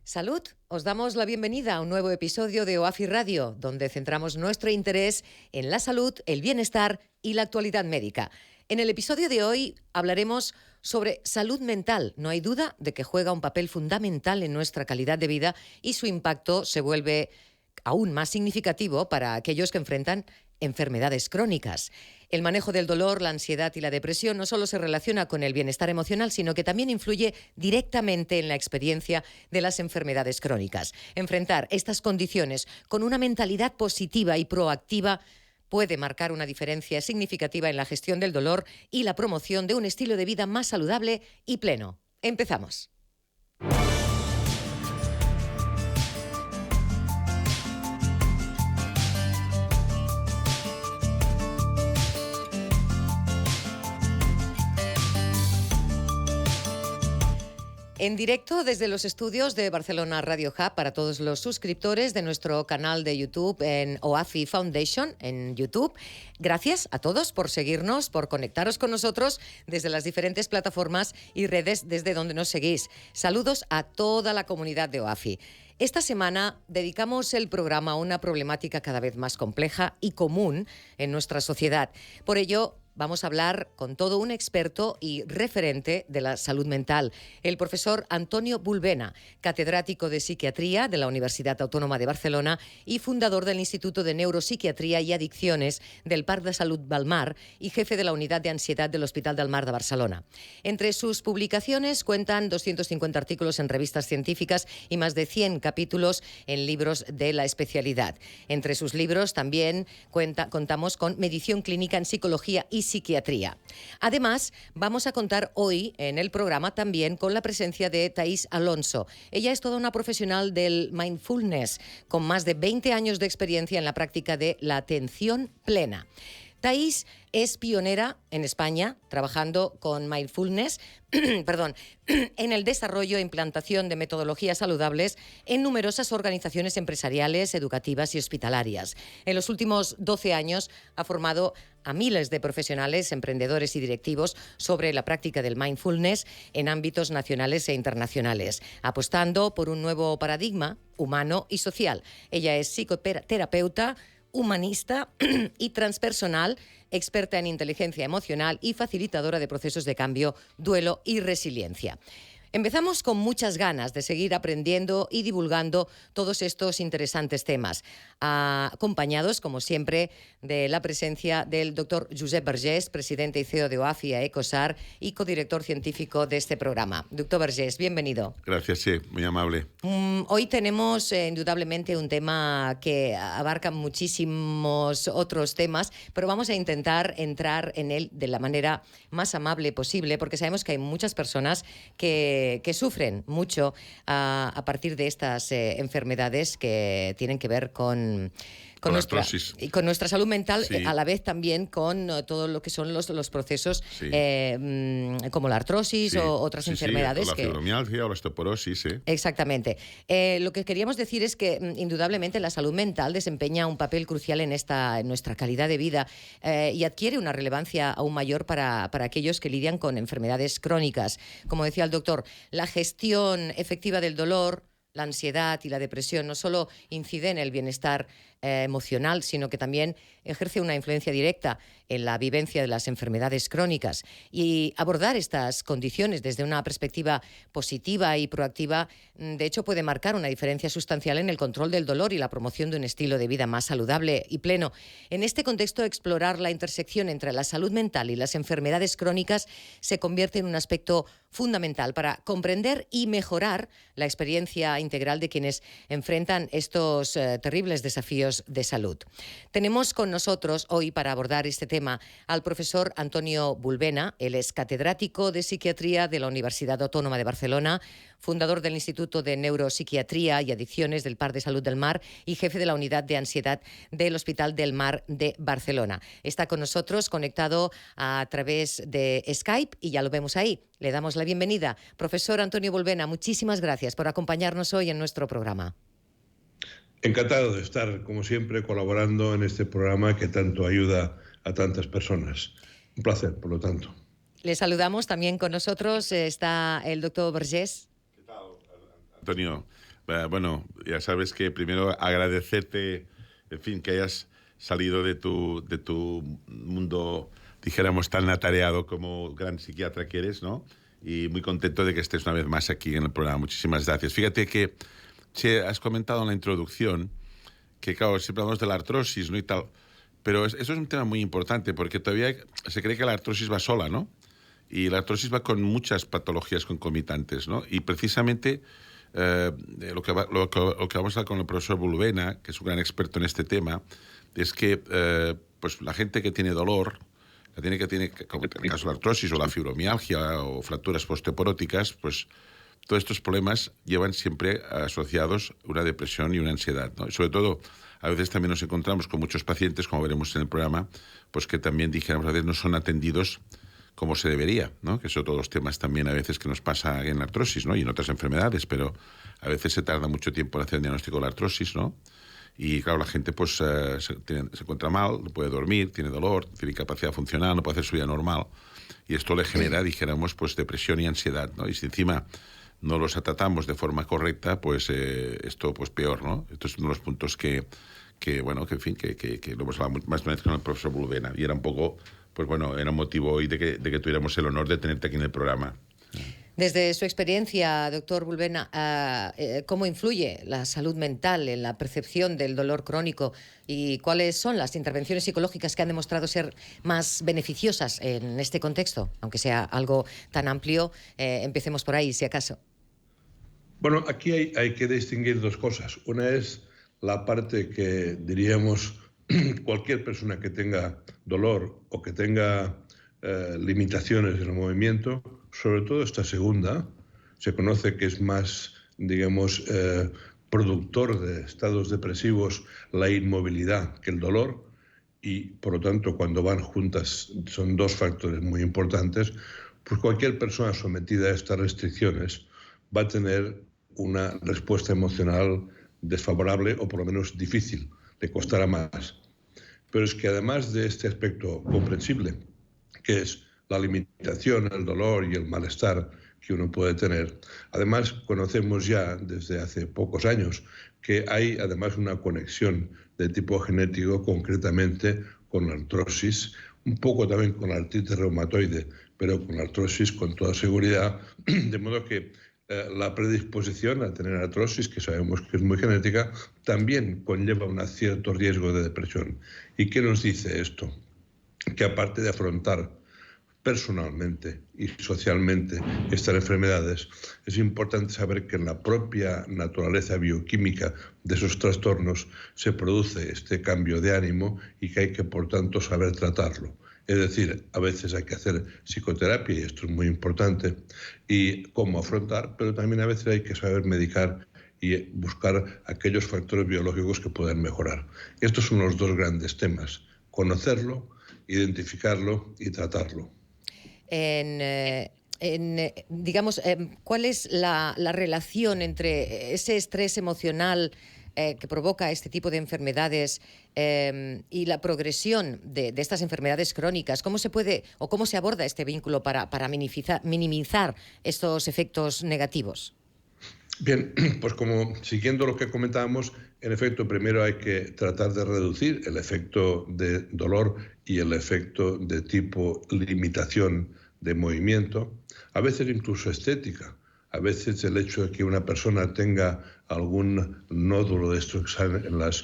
Salud, os damos la bienvenida a un nuevo episodio de OAFI Radio, donde centramos nuestro interés en la salud, el bienestar y la actualidad médica. En el episodio de hoy hablaremos sobre salud mental. No hay duda de que juega un papel fundamental en nuestra calidad de vida y su impacto se vuelve aún más significativo para aquellos que enfrentan enfermedades crónicas. El manejo del dolor, la ansiedad y la depresión no solo se relaciona con el bienestar emocional, sino que también influye directamente en la experiencia de las enfermedades crónicas. Enfrentar estas condiciones con una mentalidad positiva y proactiva puede marcar una diferencia significativa en la gestión del dolor y la promoción de un estilo de vida más saludable y pleno. Empezamos. En directo desde los estudios de Barcelona Radio Hub para todos los suscriptores de nuestro canal de YouTube en OAFI Foundation en YouTube. Gracias a todos por seguirnos, por conectaros con nosotros desde las diferentes plataformas y redes desde donde nos seguís. Saludos a toda la comunidad de OAFI. Esta semana dedicamos el programa a una problemática cada vez más compleja y común en nuestra sociedad. Por ello, vamos a hablar con todo un experto y referente de la salud mental, el profesor Antonio Bulbena, catedrático de Psiquiatría de la Universidad Autónoma de Barcelona y fundador del Instituto de Neuropsiquiatría y Adicciones del Parc de Salut del Mar y jefe de la Unidad de Ansiedad del Hospital del Mar de Barcelona. Entre sus publicaciones cuentan 250 artículos en revistas científicas y más de 100 capítulos en libros de la especialidad. Entre sus libros también contamos con Medición Clínica en Psicología y Psiquiatría. Además, vamos a contar hoy en el programa también con la presencia de Thais Alonso. Ella es toda una profesional del mindfulness, con más de 20 años de experiencia en la práctica de la atención plena. Thais es pionera en España trabajando con mindfulness en el desarrollo e implantación de metodologías saludables en numerosas organizaciones empresariales, educativas y hospitalarias. En los últimos 12 años ha formado a miles de profesionales, emprendedores y directivos sobre la práctica del mindfulness en ámbitos nacionales e internacionales, apostando por un nuevo paradigma humano y social. Ella es psicoterapeuta, humanista y transpersonal, experta en inteligencia emocional y facilitadora de procesos de cambio, duelo y resiliencia. Empezamos con muchas ganas de seguir aprendiendo y divulgando todos estos interesantes temas, acompañados, como siempre, de la presencia del doctor Josep Vergés, presidente y CEO de OAFI Ecosar y codirector científico de este programa. Doctor Vergés, bienvenido. Gracias, sí, muy amable. Hoy tenemos indudablemente un tema que abarca muchísimos otros temas, pero vamos a intentar entrar en él de la manera más amable posible, porque sabemos que hay muchas personas que sufren mucho a partir de estas enfermedades que tienen que ver con nuestra salud mental, sí. A la vez también con todo lo que son los procesos, sí. Como la artrosis, sí. O otras enfermedades. Sí, la fibromialgia o la osteoporosis, sí. Exactamente. Lo que queríamos decir es que indudablemente la salud mental desempeña un papel crucial en nuestra calidad de vida y adquiere una relevancia aún mayor para aquellos que lidian con enfermedades crónicas. Como decía el doctor, la gestión efectiva del dolor, la ansiedad y la depresión no solo incide en el bienestar emocional, sino que también ejerce una influencia directa en la vivencia de las enfermedades crónicas. Y abordar estas condiciones desde una perspectiva positiva y proactiva, de hecho, puede marcar una diferencia sustancial en el control del dolor y la promoción de un estilo de vida más saludable y pleno. En este contexto, explorar la intersección entre la salud mental y las enfermedades crónicas se convierte en un aspecto fundamental para comprender y mejorar la experiencia integral de quienes enfrentan estos terribles desafíos de salud. Tenemos con nosotros hoy para abordar este tema al profesor Antonio Bulbena. Él es catedrático de Psiquiatría de la Universidad Autónoma de Barcelona, fundador del Instituto de Neuropsiquiatría y Adicciones del Parc de Salut del Mar y jefe de la Unidad de Ansiedad del Hospital del Mar de Barcelona. Está con nosotros conectado a través de Skype y ya lo vemos ahí. Le damos la bienvenida. Profesor Antonio Bulbena, muchísimas gracias por acompañarnos hoy en nuestro programa. Encantado de estar, como siempre, colaborando en este programa que tanto ayuda a tantas personas. Un placer, por lo tanto. Le saludamos también con nosotros. Está el doctor Vergés. ¿Qué tal, Antonio? Bueno, ya sabes que primero agradecerte, en fin, que hayas salido de tu mundo, dijéramos, tan atareado como gran psiquiatra que eres, ¿no? Y muy contento de que estés una vez más aquí en el programa. Muchísimas gracias. Fíjate que has comentado en la introducción que, claro, siempre hablamos de la artrosis, ¿no? Y tal, pero eso es un tema muy importante porque todavía se cree que la artrosis va sola, ¿no? Y la artrosis va con muchas patologías concomitantes, ¿no? Y precisamente lo que vamos a hablar con el profesor Bulbena, que es un gran experto en este tema, es que pues la gente que tiene dolor, como en el caso de la artrosis o la fibromialgia o fracturas osteoporóticas, pues todos estos problemas llevan siempre asociados una depresión y una ansiedad, ¿no? Y sobre todo, a veces también nos encontramos con muchos pacientes, como veremos en el programa, pues que también, dijéramos, a veces no son atendidos como se debería, ¿no? Que son todos los temas también a veces que nos pasa en la artrosis, ¿no? Y en otras enfermedades, pero a veces se tarda mucho tiempo en hacer el diagnóstico de la artrosis, ¿no? Y claro, la gente pues se encuentra mal, no puede dormir, tiene dolor, tiene incapacidad funcional, no puede hacer su vida normal. Y esto le genera, dijéramos, pues depresión y ansiedad, ¿no? Y si encima no los tratamos de forma correcta, pues esto pues peor, ¿no? Esto es uno de los puntos que bueno, que en fin, que lo hemos hablado más veces con el profesor Bulbena. Y era un poco, pues bueno, era un motivo hoy de que tuviéramos el honor de tenerte aquí en el programa. Desde su experiencia, doctor Bulbena, ¿cómo influye la salud mental en la percepción del dolor crónico y cuáles son las intervenciones psicológicas que han demostrado ser más beneficiosas en este contexto? Aunque sea algo tan amplio, empecemos por ahí, si acaso. Bueno, aquí hay que distinguir dos cosas. Una es la parte que diríamos cualquier persona que tenga dolor o que tenga limitaciones en el movimiento, sobre todo esta segunda, se conoce que es más, digamos, productor de estados depresivos la inmovilidad que el dolor, y por lo tanto cuando van juntas son dos factores muy importantes. Pues cualquier persona sometida a estas restricciones va a tener una respuesta emocional desfavorable o por lo menos difícil, le costará más. Pero es que además de este aspecto comprensible, que es la limitación, el dolor y el malestar que uno puede tener, además conocemos ya desde hace pocos años que hay además una conexión de tipo genético, concretamente con la artrosis, un poco también con la artritis reumatoide, pero con la artrosis con toda seguridad, de modo que la predisposición a tener artrosis, que sabemos que es muy genética, también conlleva un cierto riesgo de depresión. ¿Y qué nos dice esto? Que aparte de afrontar personalmente y socialmente estas enfermedades, es importante saber que en la propia naturaleza bioquímica de esos trastornos se produce este cambio de ánimo y que hay que, por tanto, saber tratarlo. Es decir, a veces hay que hacer psicoterapia, y esto es muy importante, y cómo afrontar, pero también a veces hay que saber medicar y buscar aquellos factores biológicos que puedan mejorar. Estos son los dos grandes temas: conocerlo, identificarlo y tratarlo. Digamos, ¿cuál es la relación entre ese estrés emocional que provoca este tipo de enfermedades y la progresión de estas enfermedades crónicas? ¿Cómo se puede o cómo se aborda este vínculo para minimizar estos efectos negativos? Bien, pues como siguiendo lo que comentábamos, en efecto, primero hay que tratar de reducir el efecto de dolor y el efecto de tipo limitación de movimiento, a veces incluso estética. A veces el hecho de que una persona tenga algún nódulo de estos en las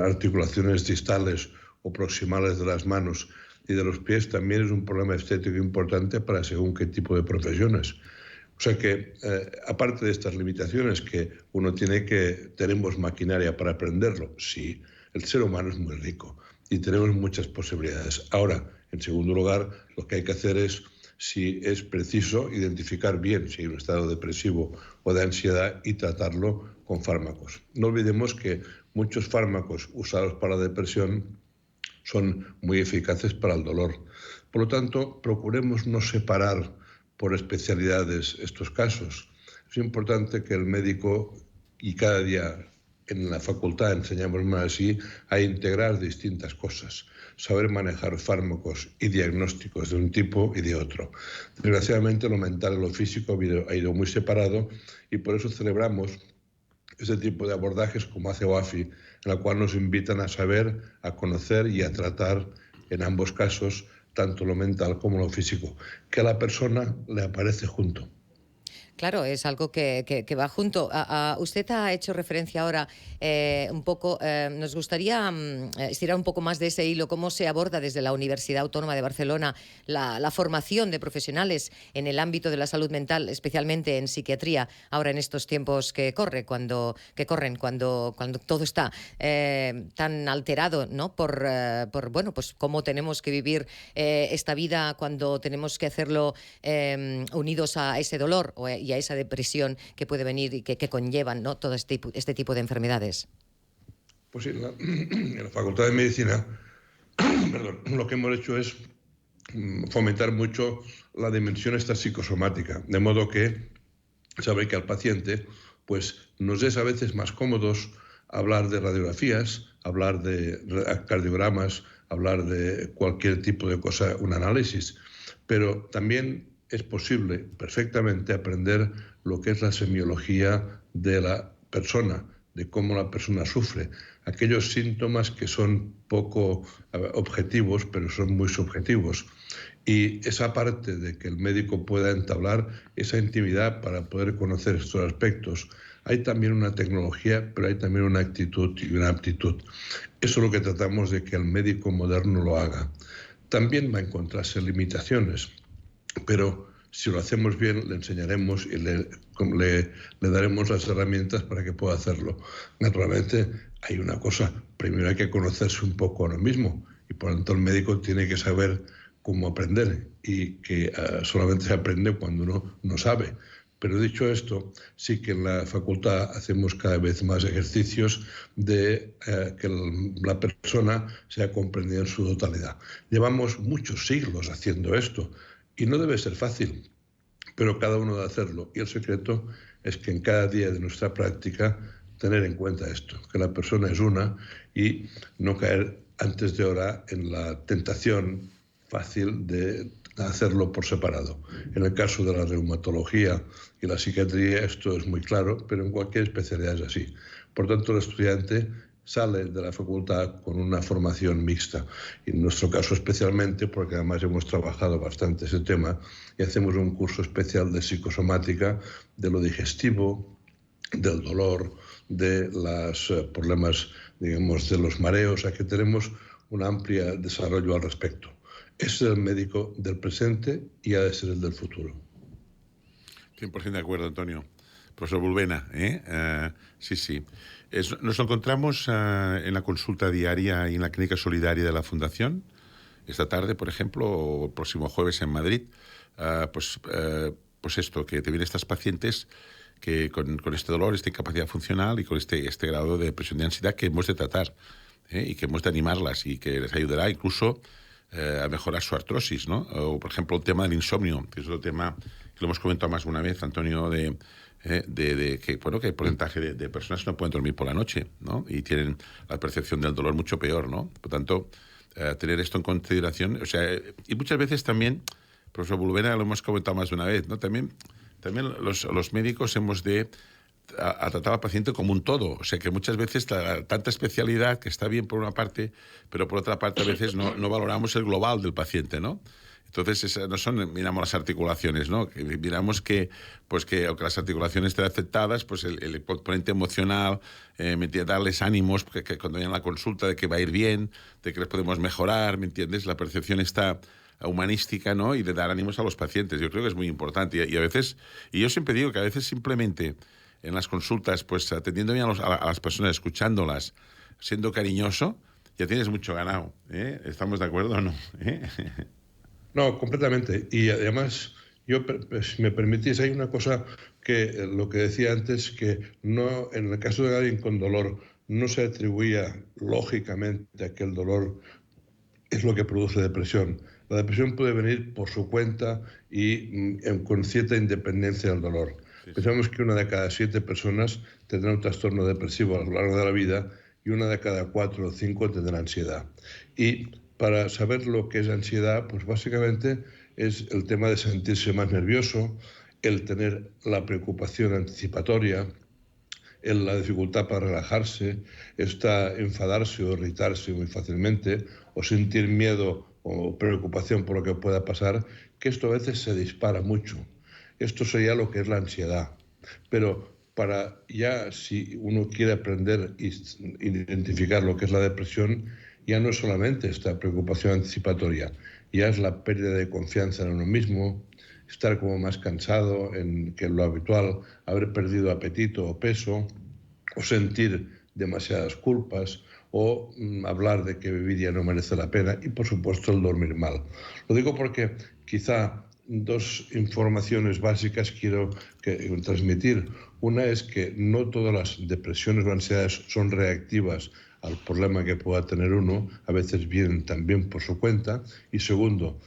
articulaciones distales o proximales de las manos y de los pies también es un problema estético importante para según qué tipo de profesiones. O sea que, aparte de estas limitaciones que uno tiene que, tenemos maquinaria para aprenderlo, sí, el ser humano es muy rico y tenemos muchas posibilidades. Ahora, en segundo lugar, lo que hay que hacer es, si es preciso, identificar bien si hay un estado depresivo o de ansiedad y tratarlo con fármacos. No olvidemos que muchos fármacos usados para la depresión son muy eficaces para el dolor. Por lo tanto, procuremos no separar por especialidades estos casos. Es importante que el médico, y cada día en la facultad enseñamos más así a integrar distintas cosas, saber manejar fármacos y diagnósticos de un tipo y de otro. Desgraciadamente lo mental y lo físico ha ido muy separado y por eso celebramos ese tipo de abordajes como hace OAFI, en la cual nos invitan a saber, a conocer y a tratar en ambos casos tanto lo mental como lo físico, que a la persona le aparece junto. Claro, es algo que va junto. Usted ha hecho referencia ahora un poco, nos gustaría estirar un poco más de ese hilo, cómo se aborda desde la Universidad Autónoma de Barcelona la formación de profesionales en el ámbito de la salud mental, especialmente en psiquiatría, ahora en estos tiempos que corren, cuando todo está tan alterado, ¿no? Por bueno, pues cómo tenemos que vivir esta vida cuando tenemos que hacerlo unidos a ese dolor y a esa depresión que puede venir y que conllevan, ¿no? Todo este tipo de enfermedades. Pues sí, en la Facultad de Medicina, perdón, lo que hemos hecho es fomentar mucho la dimensión esta psicosomática, de modo que sabe que al paciente pues nos es a veces más cómodos hablar de radiografías, hablar de cardiogramas, hablar de cualquier tipo de cosa, un análisis, pero también es posible perfectamente aprender lo que es la semiología de la persona, de cómo la persona sufre, aquellos síntomas que son poco objetivos, pero son muy subjetivos. Y esa parte de que el médico pueda entablar esa intimidad para poder conocer estos aspectos. Hay también una tecnología, pero hay también una actitud y una aptitud. Eso es lo que tratamos de que el médico moderno lo haga. También va a encontrarse limitaciones, pero si lo hacemos bien, le enseñaremos y le daremos las herramientas para que pueda hacerlo. Naturalmente, hay una cosa, primero hay que conocerse un poco a uno mismo y por lo tanto el médico tiene que saber cómo aprender y que solamente se aprende cuando uno no sabe. Pero dicho esto, sí que en la facultad hacemos cada vez más ejercicios de que la persona sea comprendida en su totalidad. Llevamos muchos siglos haciendo esto y no debe ser fácil, pero cada uno debe hacerlo. Y el secreto es que en cada día de nuestra práctica tener en cuenta esto, que la persona es una y no caer antes de hora en la tentación fácil de hacerlo por separado. En el caso de la reumatología y la psiquiatría esto es muy claro, pero en cualquier especialidad es así. Por tanto, el estudiante sale de la facultad con una formación mixta. Y en nuestro caso especialmente, porque además hemos trabajado bastante ese tema y hacemos un curso especial de psicosomática, de lo digestivo, del dolor, de los problemas, digamos, de los mareos, a que tenemos un amplio desarrollo al respecto. Es el médico del presente y ha de ser el del futuro. 100% de acuerdo, Antonio. Profesor Bulbena, sí, sí. Nos encontramos en la consulta diaria y en la clínica solidaria de la Fundación, esta tarde, por ejemplo, o el próximo jueves en Madrid, pues esto, que te vienen estas pacientes que con este dolor, esta incapacidad funcional y con este grado de depresión y de ansiedad que hemos de tratar y que hemos de animarlas y que les ayudará incluso a mejorar su artrosis, ¿no? O, por ejemplo, el tema del insomnio, que es otro tema que lo hemos comentado más de una vez, Antonio, de que, bueno, que hay porcentaje de personas que no pueden dormir por la noche, ¿no? Y tienen la percepción del dolor mucho peor, ¿no? Por tanto, tener esto en consideración, o sea, y muchas veces también, profesor Bulbena, lo hemos comentado más de una vez, ¿no? También los médicos hemos de a tratar al paciente como un todo. O sea, que muchas veces tanta especialidad que está bien por una parte, pero por otra parte a veces no valoramos el global del paciente, ¿no? Entonces, miramos las articulaciones, ¿no? Que miramos que aunque las articulaciones estén afectadas, pues el componente emocional, darles ánimos, que cuando vayan a la consulta de que va a ir bien, de que les podemos mejorar, ¿me entiendes? La percepción está humanística, ¿no? Y de dar ánimos a los pacientes. Yo creo que es muy importante. Y a veces, y yo siempre digo que a veces simplemente en las consultas, pues atendiendo bien a las personas, escuchándolas, siendo cariñoso, ya tienes mucho ganado, ¿eh? ¿Estamos de acuerdo o no? No, completamente. Y además, yo, si me permitís, hay una cosa que lo que decía antes, que no, en el caso de alguien con dolor, no se atribuía lógicamente a que el dolor es lo que produce depresión. La depresión puede venir por su cuenta y con cierta independencia del dolor. Sí, sí. Pensamos que 1 de cada 7 personas tendrá un trastorno depresivo a lo largo de la vida y 1 de cada 4 o 5 tendrá ansiedad. Y para saber lo que es ansiedad, pues básicamente es el tema de sentirse más nervioso, el tener la preocupación anticipatoria, la dificultad para relajarse, enfadarse o irritarse muy fácilmente, o sentir miedo o preocupación por lo que pueda pasar, que esto a veces se dispara mucho. Esto sería lo que es la ansiedad. Pero para ya, si uno quiere aprender e identificar lo que es la depresión, ya no es solamente esta preocupación anticipatoria, ya es la pérdida de confianza en uno mismo, estar como más cansado que lo habitual, haber perdido apetito o peso, o sentir demasiadas culpas, o hablar de que vivir ya no merece la pena, y por supuesto el dormir mal. Lo digo porque quizá 2 informaciones básicas quiero transmitir. Una es que no todas las depresiones o ansiedades son reactivas al problema que pueda tener uno, a veces vienen también por su cuenta. Y segundo,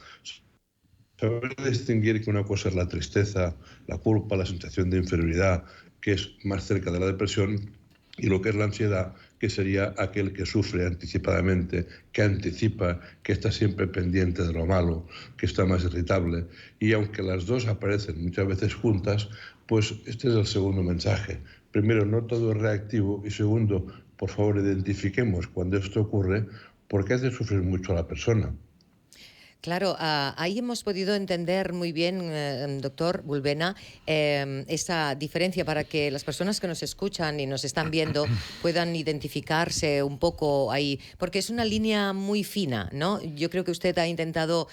saber distinguir que una cosa es la tristeza, la culpa, la sensación de inferioridad, que es más cerca de la depresión, y lo que es la ansiedad, que sería aquel que sufre anticipadamente, que anticipa, que está siempre pendiente de lo malo, que está más irritable. Y aunque las dos aparecen muchas veces juntas, pues este es el segundo mensaje. Primero, no todo es reactivo, y segundo, por favor, identifiquemos cuando esto ocurre, porque hace sufrir mucho a la persona. Claro, ahí hemos podido entender muy bien, doctor Bulbena, esa diferencia para que las personas que nos escuchan y nos están viendo puedan identificarse un poco ahí, porque es una línea muy fina, ¿no? Yo creo que usted ha intentado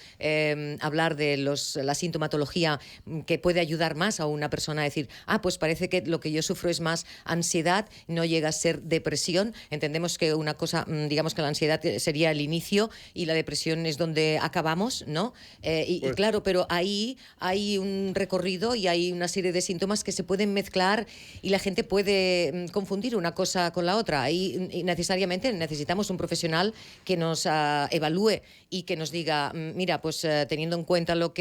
hablar de la sintomatología que puede ayudar más a una persona a decir, pues parece que lo que yo sufro es más ansiedad, no llega a ser depresión. Entendemos que una cosa, digamos que la ansiedad sería el inicio y la depresión es donde acabamos, ¿no? Y claro, pero ahí hay un recorrido y hay una serie de síntomas que se pueden mezclar y la gente puede confundir una cosa con la otra. Ahí necesariamente necesitamos un profesional que nos evalúe y que nos diga, mira, pues teniendo en cuenta los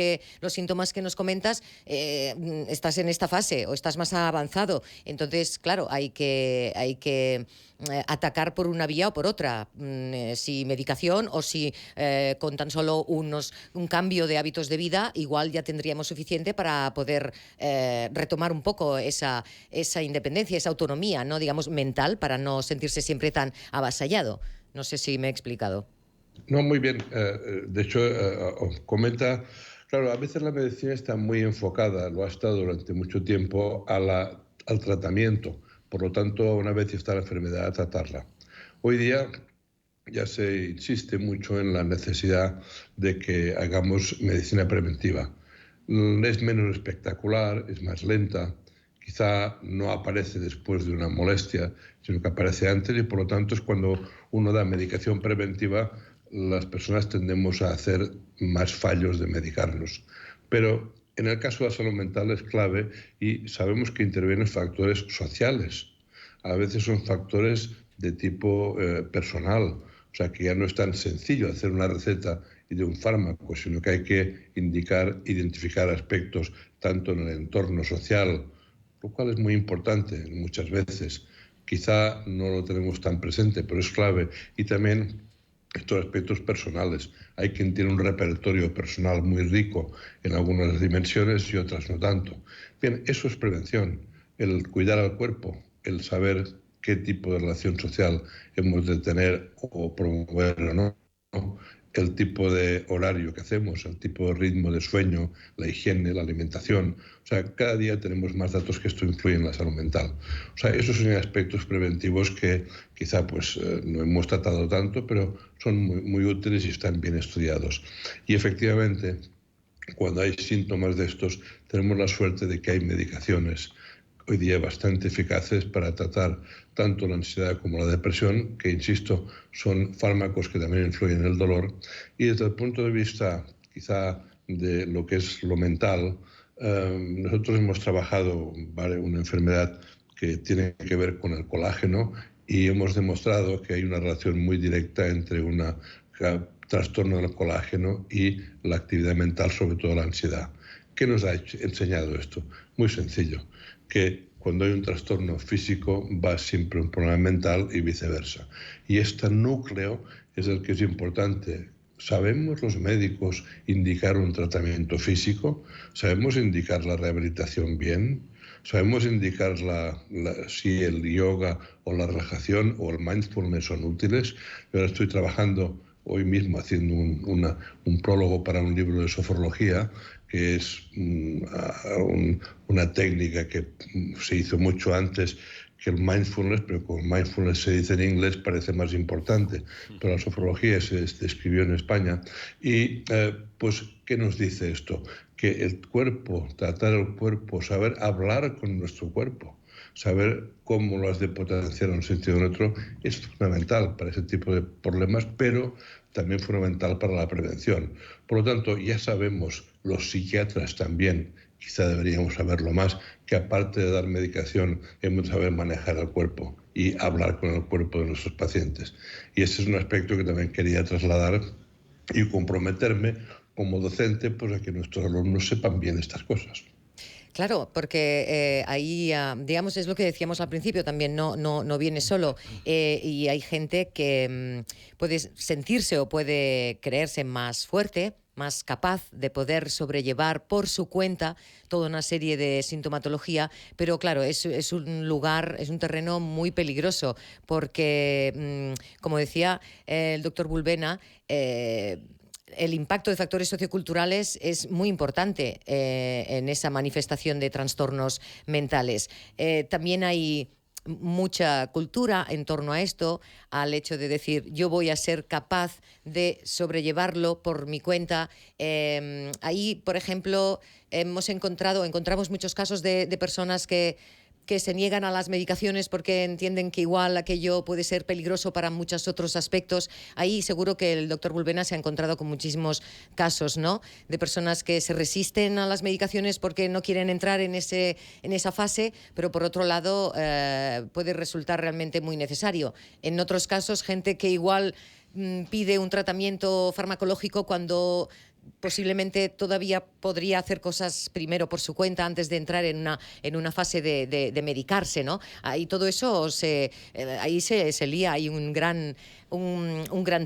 síntomas que nos comentas, estás en esta fase o estás más avanzado. Entonces, claro, hay que atacar por una vía o por otra, si medicación o si con tan solo un cambio de hábitos de vida, igual ya tendríamos suficiente para poder retomar un poco esa independencia, esa autonomía, ¿no? Digamos, mental, para no sentirse siempre tan avasallado. No sé si me he explicado. No, muy bien. De hecho, comenta, claro, a veces la medicina está muy enfocada, lo ha estado durante mucho tiempo, al tratamiento. Por lo tanto, una vez está la enfermedad, a tratarla. Hoy día ya se insiste mucho en la necesidad de que hagamos medicina preventiva. Es menos espectacular, es más lenta, quizá no aparece después de una molestia, sino que aparece antes, y por lo tanto es cuando uno da medicación preventiva, las personas tendemos a hacer más fallos de medicarnos. Pero en el caso de la salud mental es clave, y sabemos que intervienen factores sociales. A veces son factores de tipo personal. O sea, que ya no es tan sencillo hacer una receta y de un fármaco, sino que hay que identificar aspectos tanto en el entorno social, lo cual es muy importante muchas veces. Quizá no lo tenemos tan presente, pero es clave. Y también estos aspectos personales. Hay quien tiene un repertorio personal muy rico en algunas dimensiones y otras no tanto. Bien, eso es prevención, el cuidar al cuerpo, el saber qué tipo de relación social hemos de tener o promover o no, el tipo de horario que hacemos, el tipo de ritmo de sueño, la higiene, la alimentación. O sea, cada día tenemos más datos que esto influye en la salud mental. O sea, esos son aspectos preventivos que quizá no hemos tratado tanto, pero son muy, muy útiles y están bien estudiados. Y efectivamente, cuando hay síntomas de estos, tenemos la suerte de que hay medicaciones hoy día bastante eficaces para tratar tanto la ansiedad como la depresión, que, insisto, son fármacos que también influyen en el dolor. Y desde el punto de vista, quizá, de lo que es lo mental, nosotros hemos trabajado una enfermedad que tiene que ver con el colágeno, y hemos demostrado que hay una relación muy directa entre un trastorno del colágeno y la actividad mental, sobre todo la ansiedad, ¿Qué nos ha enseñado esto? Muy sencillo, que cuando hay un trastorno físico va siempre un problema mental y viceversa. Y este núcleo es el que es importante. ¿Sabemos los médicos indicar un tratamiento físico? ¿Sabemos indicar la rehabilitación bien? ¿Sabemos indicar si el yoga o la relajación o el mindfulness son útiles? Yo ahora estoy trabajando hoy mismo haciendo un prólogo para un libro de sofrología, que es una técnica que se hizo mucho antes que el mindfulness, pero como mindfulness se dice en inglés parece más importante, pero la sofrología se describió en España. Y pues, ¿qué nos dice esto? Que el cuerpo, tratar el cuerpo, saber hablar con nuestro cuerpo, saber cómo lo has de potenciar en un sentido o en otro, es fundamental para ese tipo de problemas, pero también fundamental para la prevención. Por lo tanto, ya sabemos, los psiquiatras también, quizá deberíamos saberlo más, que aparte de dar medicación, hemos de saber manejar el cuerpo y hablar con el cuerpo de nuestros pacientes. Y ese es un aspecto que también quería trasladar y comprometerme como docente, pues a que nuestros alumnos sepan bien estas cosas. Claro, porque ahí, digamos, es lo que decíamos al principio, también no viene solo. Y hay gente que puede sentirse o puede creerse más fuerte, más capaz de poder sobrellevar por su cuenta toda una serie de sintomatología, pero claro, es un lugar, es un terreno muy peligroso, porque, como decía el doctor Bulbena, el impacto de factores socioculturales es muy importante en esa manifestación de trastornos mentales. También hay mucha cultura en torno a esto, al hecho de decir yo voy a ser capaz de sobrellevarlo por mi cuenta. Ahí, por ejemplo, encontramos muchos casos de personas que se niegan a las medicaciones porque entienden que igual aquello puede ser peligroso para muchos otros aspectos. Ahí seguro que el doctor Bulbena se ha encontrado con muchísimos casos, ¿no?, de personas que se resisten a las medicaciones porque no quieren entrar en esa fase, pero por otro lado puede resultar realmente muy necesario. En otros casos, gente que igual pide un tratamiento farmacológico cuando posiblemente todavía podría hacer cosas primero por su cuenta antes de entrar en una fase de medicarse, ¿no? Ahí todo eso ahí se lía, hay un gran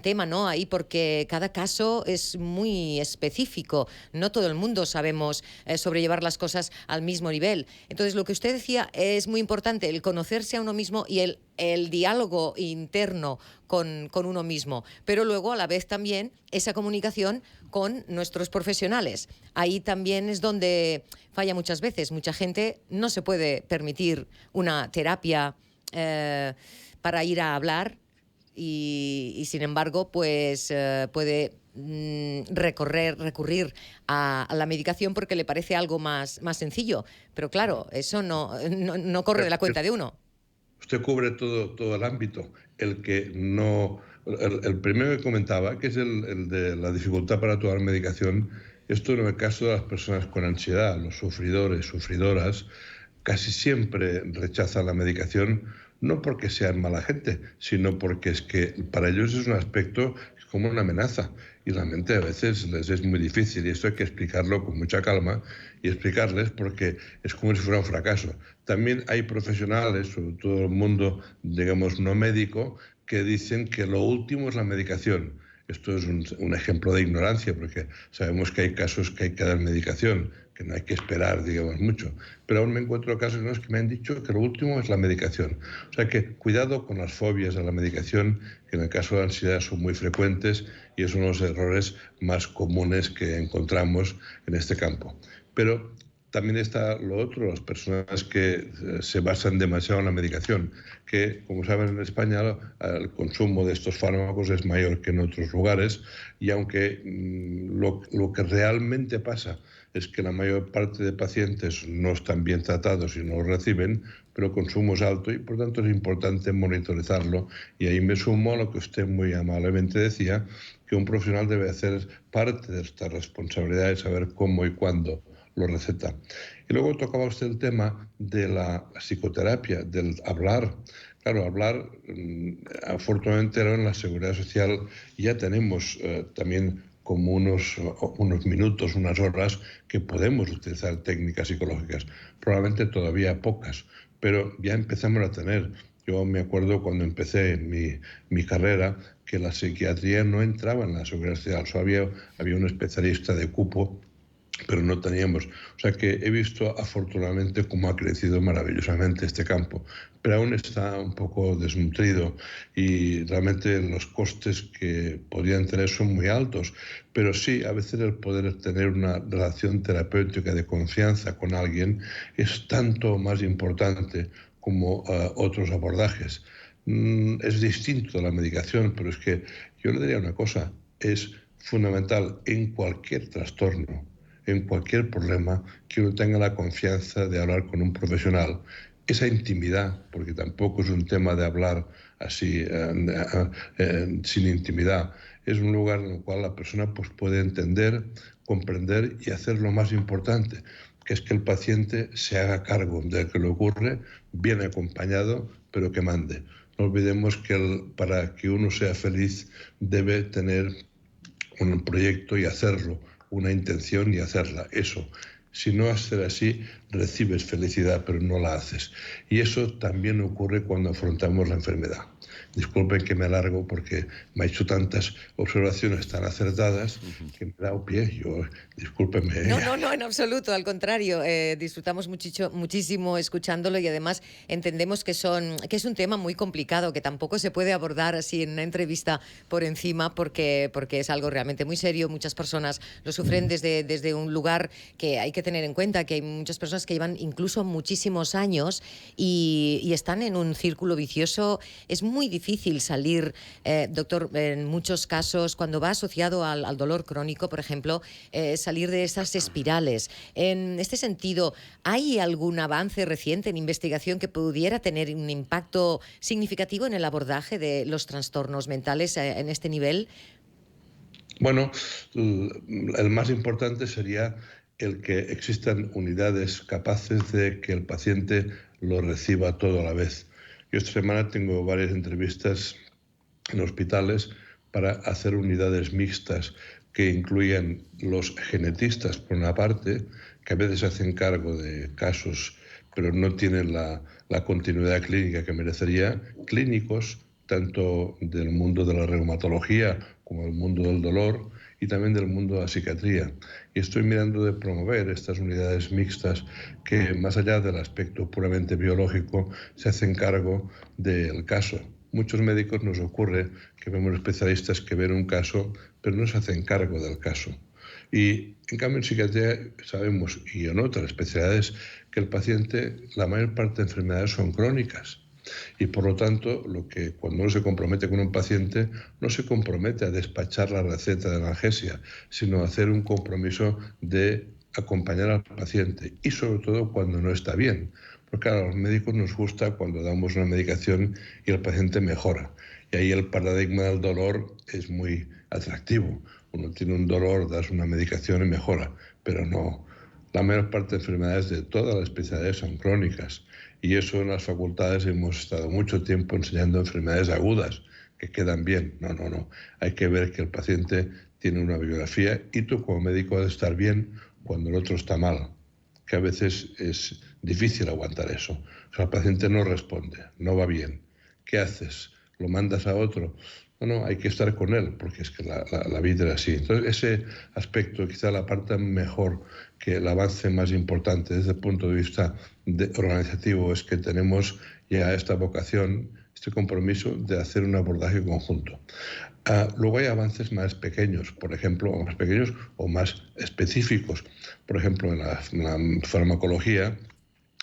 tema, ¿no?, ahí, porque cada caso es muy específico. No todo el mundo sabemos sobrellevar las cosas al mismo nivel. Entonces, lo que usted decía es muy importante, el conocerse a uno mismo y el diálogo interno con uno mismo, pero luego a la vez también esa comunicación con nuestros profesionales. Ahí también es donde falla muchas veces. Mucha gente no se puede permitir una terapia para ir a hablar y sin embargo pues puede recurrir a la medicación porque le parece algo más sencillo. Pero claro, eso no corre de la cuenta de uno. Usted cubre todo el ámbito. El primero que comentaba, que es el de la dificultad para tomar medicación, esto en el caso de las personas con ansiedad, los sufridores, sufridoras, casi siempre rechazan la medicación, no porque sean mala gente, sino porque es que para ellos es un aspecto como una amenaza. Y realmente a veces les es muy difícil, y esto hay que explicarlo con mucha calma y explicarles, porque es como si fuera un fracaso. También hay profesionales, sobre todo el mundo, digamos, no médico, que dicen que lo último es la medicación. Esto es un ejemplo de ignorancia, porque sabemos que hay casos que hay que dar medicación, que no hay que esperar, digamos, mucho. Pero aún me encuentro casos en los que me han dicho que lo último es la medicación. O sea que cuidado con las fobias a la medicación, que en el caso de la ansiedad son muy frecuentes y es uno de los errores más comunes que encontramos en este campo. Pero también está lo otro, las personas que se basan demasiado en la medicación, que, como saben, en España el consumo de estos fármacos es mayor que en otros lugares, y aunque lo que realmente pasa es que la mayor parte de pacientes no están bien tratados y no lo reciben, pero el consumo es alto y por tanto es importante monitorizarlo. Y ahí me sumo a lo que usted muy amablemente decía, que un profesional debe hacer parte de esta responsabilidad de saber cómo y cuándo lo receta. Y luego tocaba usted el tema de la psicoterapia, del hablar. Claro, hablar, afortunadamente ahora en la Seguridad Social ya tenemos también como unos minutos, unas horas, que podemos utilizar técnicas psicológicas. Probablemente todavía pocas, pero ya empezamos a tener. Yo me acuerdo cuando empecé mi carrera que la psiquiatría no entraba en la seguridad social, solo había un especialista de cupo, pero no teníamos. O sea que he visto afortunadamente cómo ha crecido maravillosamente este campo, pero aún está un poco desnutrido y realmente los costes que podrían tener son muy altos, pero sí, a veces el poder tener una relación terapéutica de confianza con alguien es tanto más importante como otros abordajes. Es distinto de la medicación, pero es que yo le diría una cosa, es fundamental en cualquier trastorno, en cualquier problema, que uno tenga la confianza de hablar con un profesional. Esa intimidad, porque tampoco es un tema de hablar así sin intimidad, es un lugar en el cual la persona pues, puede entender, comprender y hacer lo más importante, que es que el paciente se haga cargo de lo que le ocurre, bien acompañado, pero que mande. No olvidemos que para que uno sea feliz debe tener un proyecto y hacerlo, una intención y hacerla. Eso. Si no haces así, recibes felicidad, pero no la haces. Y eso también ocurre cuando afrontamos la enfermedad. Disculpen que me alargo porque me ha hecho tantas observaciones tan acertadas que me he dado pie. Discúlpenme. No, en absoluto, al contrario. Disfrutamos muchísimo escuchándolo y además entendemos que es un tema muy complicado, que tampoco se puede abordar así en una entrevista por encima porque es algo realmente muy serio. Muchas personas lo sufren desde un lugar que hay que tener en cuenta, que hay muchas personas que llevan incluso muchísimos años y están en un círculo vicioso. Es muy difícil salir, doctor, en muchos casos, cuando va asociado al dolor crónico, por ejemplo, salir de esas espirales. En este sentido, ¿hay algún avance reciente en investigación que pudiera tener un impacto significativo en el abordaje de los trastornos mentales en este nivel? Bueno, el más importante sería el que existan unidades capaces de que el paciente lo reciba todo a la vez. Yo esta semana tengo varias entrevistas en hospitales para hacer unidades mixtas que incluyan los genetistas, por una parte, que a veces se hacen cargo de casos, pero no tienen la continuidad clínica que merecería, clínicos, tanto del mundo de la reumatología como del mundo del dolor y también del mundo de la psiquiatría. Y estoy mirando de promover estas unidades mixtas que, más allá del aspecto puramente biológico, se hacen cargo del caso. Muchos médicos nos ocurre que vemos especialistas que ven un caso, pero no se hacen cargo del caso. Y en cambio en psiquiatría sabemos, y en otras especialidades, que el paciente, la mayor parte de enfermedades son crónicas. Y por lo tanto, cuando uno se compromete con un paciente, no se compromete a despachar la receta de analgesia, sino a hacer un compromiso de acompañar al paciente y sobre todo cuando no está bien. Porque a los médicos nos gusta cuando damos una medicación y el paciente mejora. Y ahí el paradigma del dolor es muy atractivo. Uno tiene un dolor, das una medicación y mejora, pero no. La mayor parte de enfermedades de todas las especialidades son crónicas. Y eso en las facultades hemos estado mucho tiempo enseñando enfermedades agudas que quedan bien. No. Hay que ver que el paciente tiene una biografía y tú como médico debes estar bien cuando el otro está mal, que a veces es difícil aguantar eso. O sea, el paciente no responde, no va bien. ¿Qué haces? ¿Lo mandas a otro? No, hay que estar con él, porque es que la vida es así. Entonces, ese aspecto, quizá la parte mejor, que el avance más importante desde el punto de vista organizativo, es que tenemos ya esta vocación, este compromiso de hacer un abordaje conjunto. Luego hay avances más pequeños, por ejemplo, o más pequeños o más específicos. Por ejemplo, en la farmacología,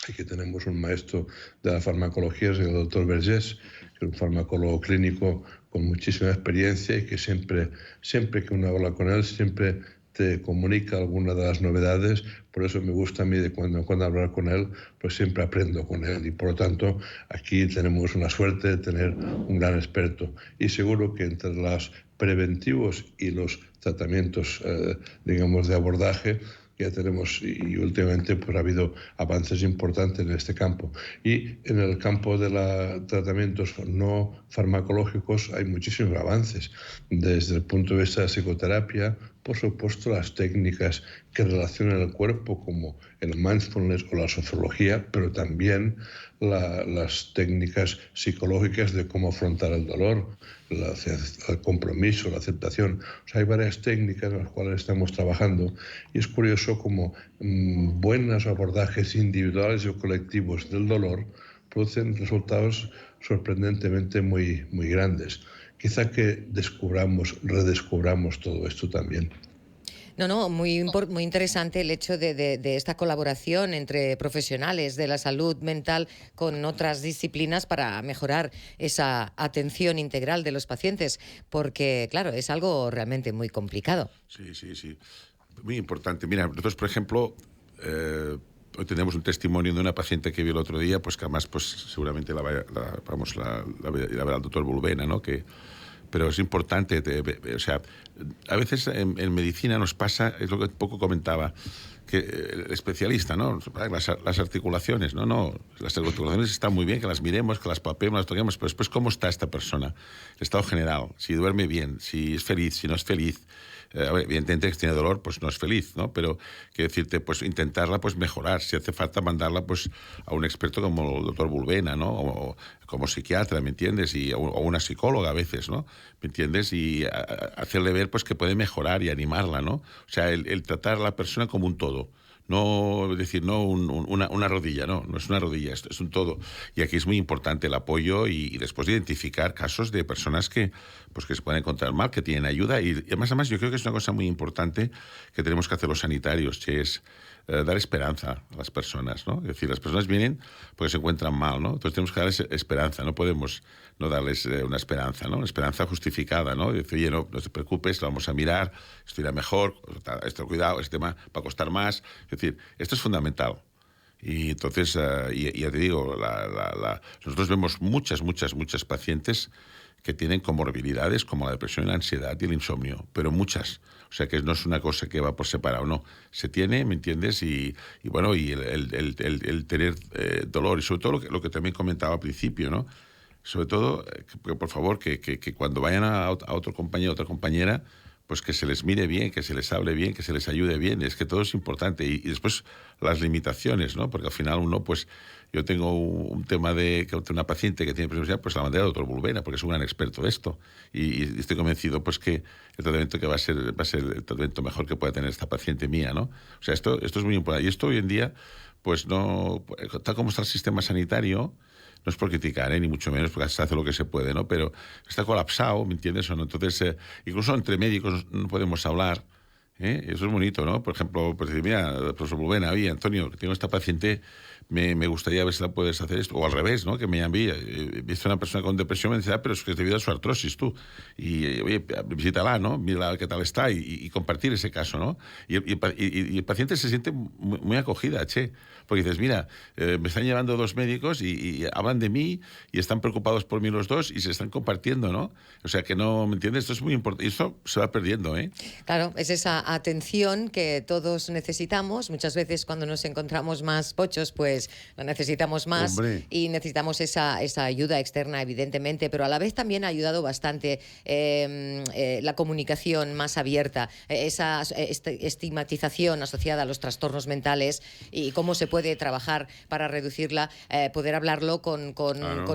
aquí tenemos un maestro de la farmacología, es el doctor Vergés, que es un farmacólogo clínico con muchísima experiencia y que siempre que uno habla con él, siempre te comunica alguna de las novedades. Por eso me gusta a mí de cuando en cuando hablar con él, pues siempre aprendo con él. Y por lo tanto, aquí tenemos una suerte de tener un gran experto. Y seguro que entre los preventivos y los tratamientos, digamos, de abordaje, ya tenemos, y últimamente pues ha habido avances importantes en este campo. Y en el campo de los tratamientos no farmacológicos hay muchísimos avances, desde el punto de vista de psicoterapia, por supuesto, las técnicas que relacionan el cuerpo, como el mindfulness o la sociología, pero también las técnicas psicológicas de cómo afrontar el dolor, el compromiso, la aceptación. O sea, hay varias técnicas en las cuales estamos trabajando y es curioso cómo buenos abordajes individuales o colectivos del dolor producen resultados sorprendentemente muy, muy grandes. Quizá que redescubramos todo esto también. No, muy interesante el hecho de esta colaboración entre profesionales de la salud mental con otras disciplinas para mejorar esa atención integral de los pacientes, porque, claro, es algo realmente muy complicado. Sí. Muy importante. Mira, nosotros, por ejemplo, hoy tenemos un testimonio de una paciente que vi el otro día, pues que además pues, seguramente la verá el doctor Bulbena, ¿no? Pero es importante, o sea, a veces en medicina nos pasa, es lo que un poco comentaba, que el especialista, ¿no? Las articulaciones, no, las articulaciones están muy bien, que las miremos, que las palpemos, las toquemos, pero después cómo está esta persona, el estado general, si duerme bien, si es feliz, si no es feliz. Evidentemente, si tiene dolor, pues no es feliz, ¿no? Pero, quiero decirte, pues intentarla pues mejorar. Si hace falta mandarla pues a un experto como el doctor Bulbena, ¿no? O como psiquiatra, ¿me entiendes? O una psicóloga a veces, ¿no? ¿Me entiendes? Y hacerle ver pues que puede mejorar y animarla, ¿no? O sea, el tratar a la persona como un todo. No decir, no una rodilla, no es una rodilla, es un todo. Y aquí es muy importante el apoyo y después de identificar casos de personas que se pueden encontrar mal, que tienen ayuda. Y además yo creo que es una cosa muy importante que tenemos que hacer los sanitarios, que es dar esperanza a las personas, ¿no? Es decir, las personas vienen porque se encuentran mal, ¿no? Entonces tenemos que darles esperanza, no podemos no darles una esperanza, ¿no? Una esperanza justificada, ¿no? Decir, oye, no te preocupes, lo vamos a mirar, esto irá mejor, cuidado, este tema va a costar más. Es decir, esto es fundamental. Y entonces, ya te digo, nosotros vemos muchas pacientes que tienen comorbilidades como la depresión, la ansiedad y el insomnio, pero muchas. O sea, que no es una cosa que va por separado, no. Se tiene, ¿me entiendes? Y bueno, y el tener dolor, y sobre todo lo que también comentaba al principio, ¿no? Sobre todo, por favor, que cuando vayan a otro compañero, otra compañera, pues que se les mire bien, que se les hable bien, que se les ayude bien. Es que todo es importante. Y después las limitaciones, ¿no? Porque al final uno, pues, yo tengo un tema de que una paciente que tiene presión, pues la mandé al doctor Bulbena, porque es un gran experto de esto. Y estoy convencido, pues, que el tratamiento que va a ser el tratamiento mejor que pueda tener esta paciente mía, ¿no? O sea, esto es muy importante. Y esto hoy en día, pues no, tal como está el sistema sanitario, no es por criticar, ni mucho menos, porque se hace lo que se puede, ¿no? Pero está colapsado, ¿me entiendes? ¿O no? Entonces, incluso entre médicos no podemos hablar. Eso es bonito, ¿no? Por ejemplo, pues decir, mira, profesor Bulbena, oye, Antonio, que tengo esta paciente, me gustaría ver si la puedes hacer esto. O al revés, ¿no? Que me llaman, he visto una persona con depresión, me dice, pero es que es debido a su artrosis, tú. Y, oye, visítala, ¿no? Mira qué tal está y compartir ese caso, ¿no? Y el paciente se siente muy acogida, che. Porque dices, mira, me están llevando dos médicos y hablan de mí y están preocupados por mí los dos y se están compartiendo, ¿no? O sea, que no, ¿me entiendes? Esto es muy importante. Y esto se va perdiendo, ¿eh? Claro, es esa atención que todos necesitamos. Muchas veces cuando nos encontramos más pochos, pues lo necesitamos más. Hombre. Y necesitamos esa ayuda externa, evidentemente, pero a la vez también ha ayudado bastante la comunicación más abierta, esa estigmatización asociada a los trastornos mentales y cómo se puede trabajar para reducirla, poder hablarlo con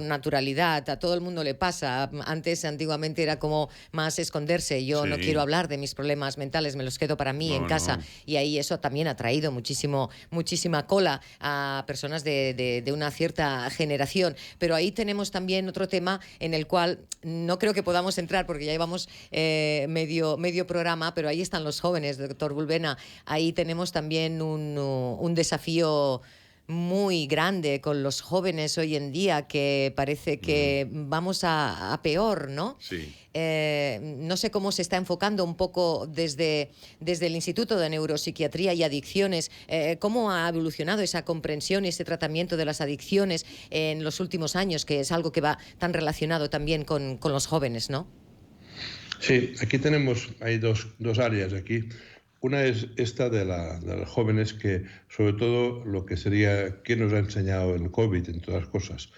naturalidad. A todo el mundo le pasa. Antiguamente era como más esconderse. Yo no quiero hablar de mis problemas mentales, me los quedo para mí en casa. Y ahí eso también ha traído muchísima cola a personas de una cierta generación. Pero ahí tenemos también otro tema en el cual no creo que podamos entrar porque ya llevamos medio programa, pero ahí están los jóvenes, doctor Bulbena. Ahí tenemos también un desafío muy grande con los jóvenes hoy en día, que parece que vamos a peor, ¿no? Sí. No sé cómo se está enfocando un poco desde el Instituto de Neuropsiquiatría y Adicciones, cómo ha evolucionado esa comprensión y ese tratamiento de las adicciones en los últimos años, que es algo que va tan relacionado también con los jóvenes, ¿no? Sí, hay dos áreas aquí. Una es esta de los jóvenes, que sobre todo lo que sería, ¿qué nos ha enseñado el COVID en todas cosas?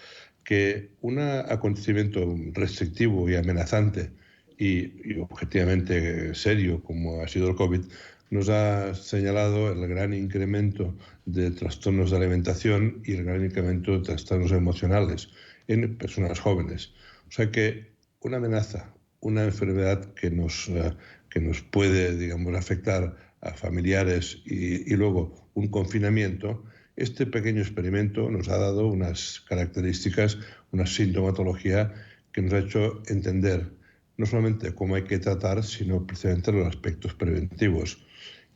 Que un acontecimiento restrictivo y amenazante y objetivamente serio, como ha sido el COVID, nos ha señalado el gran incremento de trastornos de alimentación y el gran incremento de trastornos emocionales en personas jóvenes. O sea que una amenaza, una enfermedad que nos puede, digamos, afectar a familiares y luego un confinamiento, este pequeño experimento nos ha dado unas características, una sintomatología que nos ha hecho entender no solamente cómo hay que tratar, sino precisamente los aspectos preventivos.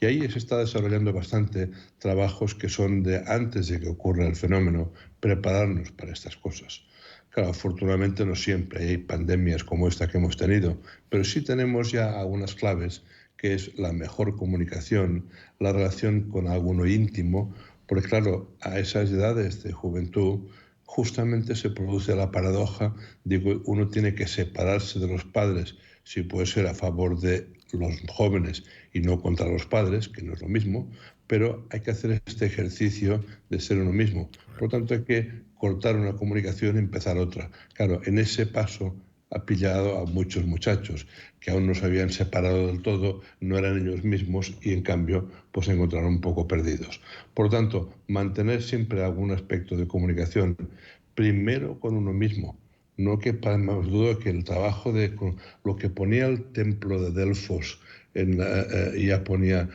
Y ahí se está desarrollando bastante trabajos que son de antes de que ocurra el fenómeno, prepararnos para estas cosas. Claro, afortunadamente no siempre hay pandemias como esta que hemos tenido, pero sí tenemos ya algunas claves, que es la mejor comunicación, la relación con alguno íntimo, porque claro, a esas edades de juventud justamente se produce la paradoja de que uno tiene que separarse de los padres, si puede ser a favor de los jóvenes y no contra los padres, que no es lo mismo, pero hay que hacer este ejercicio de ser uno mismo. Por lo tanto, hay que cortar una comunicación y empezar otra. Claro, en ese paso ha pillado a muchos muchachos que aún no se habían separado del todo, no eran ellos mismos y en cambio pues se encontraron un poco perdidos. Por lo tanto, mantener siempre algún aspecto de comunicación, primero con uno mismo. No quepa más duda que el trabajo de lo que ponía el templo de Delfos, ya ponía,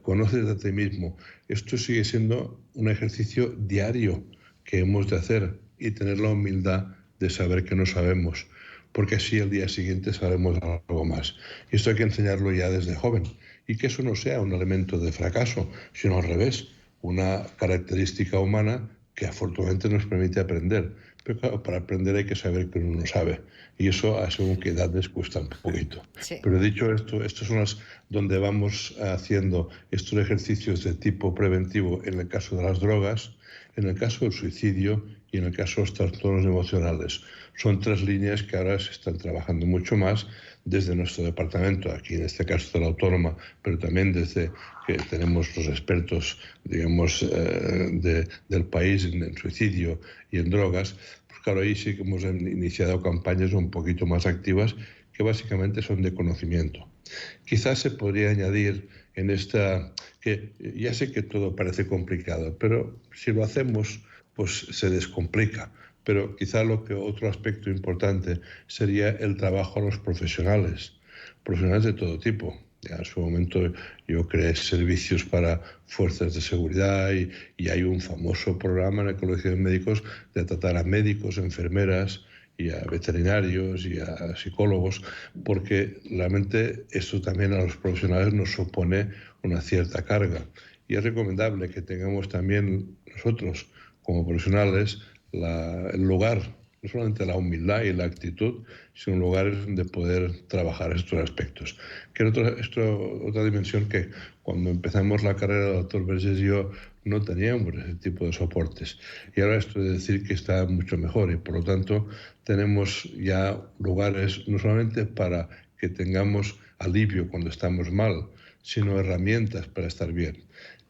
conócete a ti mismo. Esto sigue siendo un ejercicio diario que hemos de hacer y tener la humildad de saber que no sabemos, porque así el día siguiente sabremos algo más. Y esto hay que enseñarlo ya desde joven, y que eso no sea un elemento de fracaso, sino al revés, una característica humana que afortunadamente nos permite aprender. Pero claro, para aprender hay que saber que uno no sabe, y eso a según qué edades cuesta un poquito. Sí. Pero dicho esto, estas son las donde vamos haciendo estos ejercicios de tipo preventivo en el caso de las drogas, en el caso del suicidio y en el caso de los trastornos emocionales. Son 3 líneas que ahora se están trabajando mucho más desde nuestro departamento, aquí en este caso de la Autónoma, pero también desde que tenemos los expertos, digamos, del país en suicidio y en drogas. Pues claro, ahí sí que hemos iniciado campañas un poquito más activas que básicamente son de conocimiento. Quizás se podría añadir en esta, que ya sé que todo parece complicado, pero si lo hacemos, pues se descomplica. Pero quizá otro aspecto importante sería el trabajo a los profesionales de todo tipo. Ya en su momento yo creé servicios para fuerzas de seguridad y hay un famoso programa en el Colegio de Médicos de tratar a médicos, enfermeras y a veterinarios y a psicólogos, porque realmente esto también a los profesionales nos supone una cierta carga. Y es recomendable que tengamos también nosotros, como profesionales, el lugar, no solamente la humildad y la actitud, sino lugares donde poder trabajar estos aspectos. Que otra dimensión que cuando empezamos la carrera del doctor Vergés y yo no teníamos ese tipo de soportes. Y ahora esto de decir que está mucho mejor y por lo tanto tenemos ya lugares no solamente para que tengamos alivio cuando estamos mal, sino herramientas para estar bien.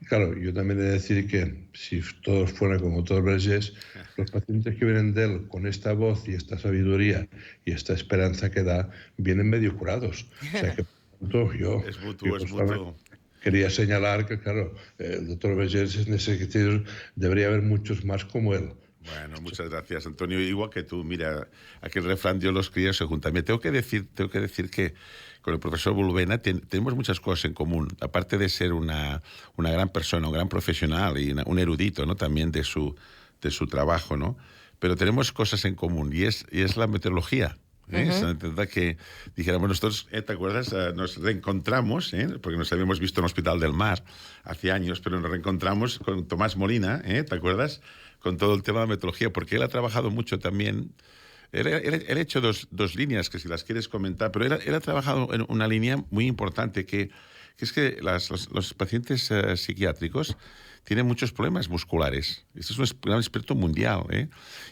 Claro, yo también he de decir que si todos fueran como doctor Vergés, los pacientes que vienen de él con esta voz y esta sabiduría y esta esperanza que da, vienen medio curados. O sea que yo Es mutuo, es mutuo. quería señalar que, claro, el doctor Vergés en ese sentido debería haber muchos más como él. Bueno, muchas gracias, Antonio. Igual que tú, mira, aquel refrán, Dios los cría se juntan. Tengo que decir que con el profesor Bulbena tenemos muchas cosas en común. Aparte de ser una gran persona, un gran profesional y un erudito, ¿no? También de su trabajo, ¿no? Pero tenemos cosas en común y es la meteorología. Uh-huh. Que dijéramos nosotros, ¿te acuerdas? Nos reencontramos, porque nos habíamos visto en el Hospital del Mar hace años, pero nos reencontramos con Tomás Molina, ¿te acuerdas? Con todo el tema de meteorología, porque él ha trabajado mucho también. Él ha hecho dos líneas que si las quieres comentar, pero él ha trabajado en una línea muy importante que es que los pacientes psiquiátricos tienen muchos problemas musculares. Este es un gran experto mundial.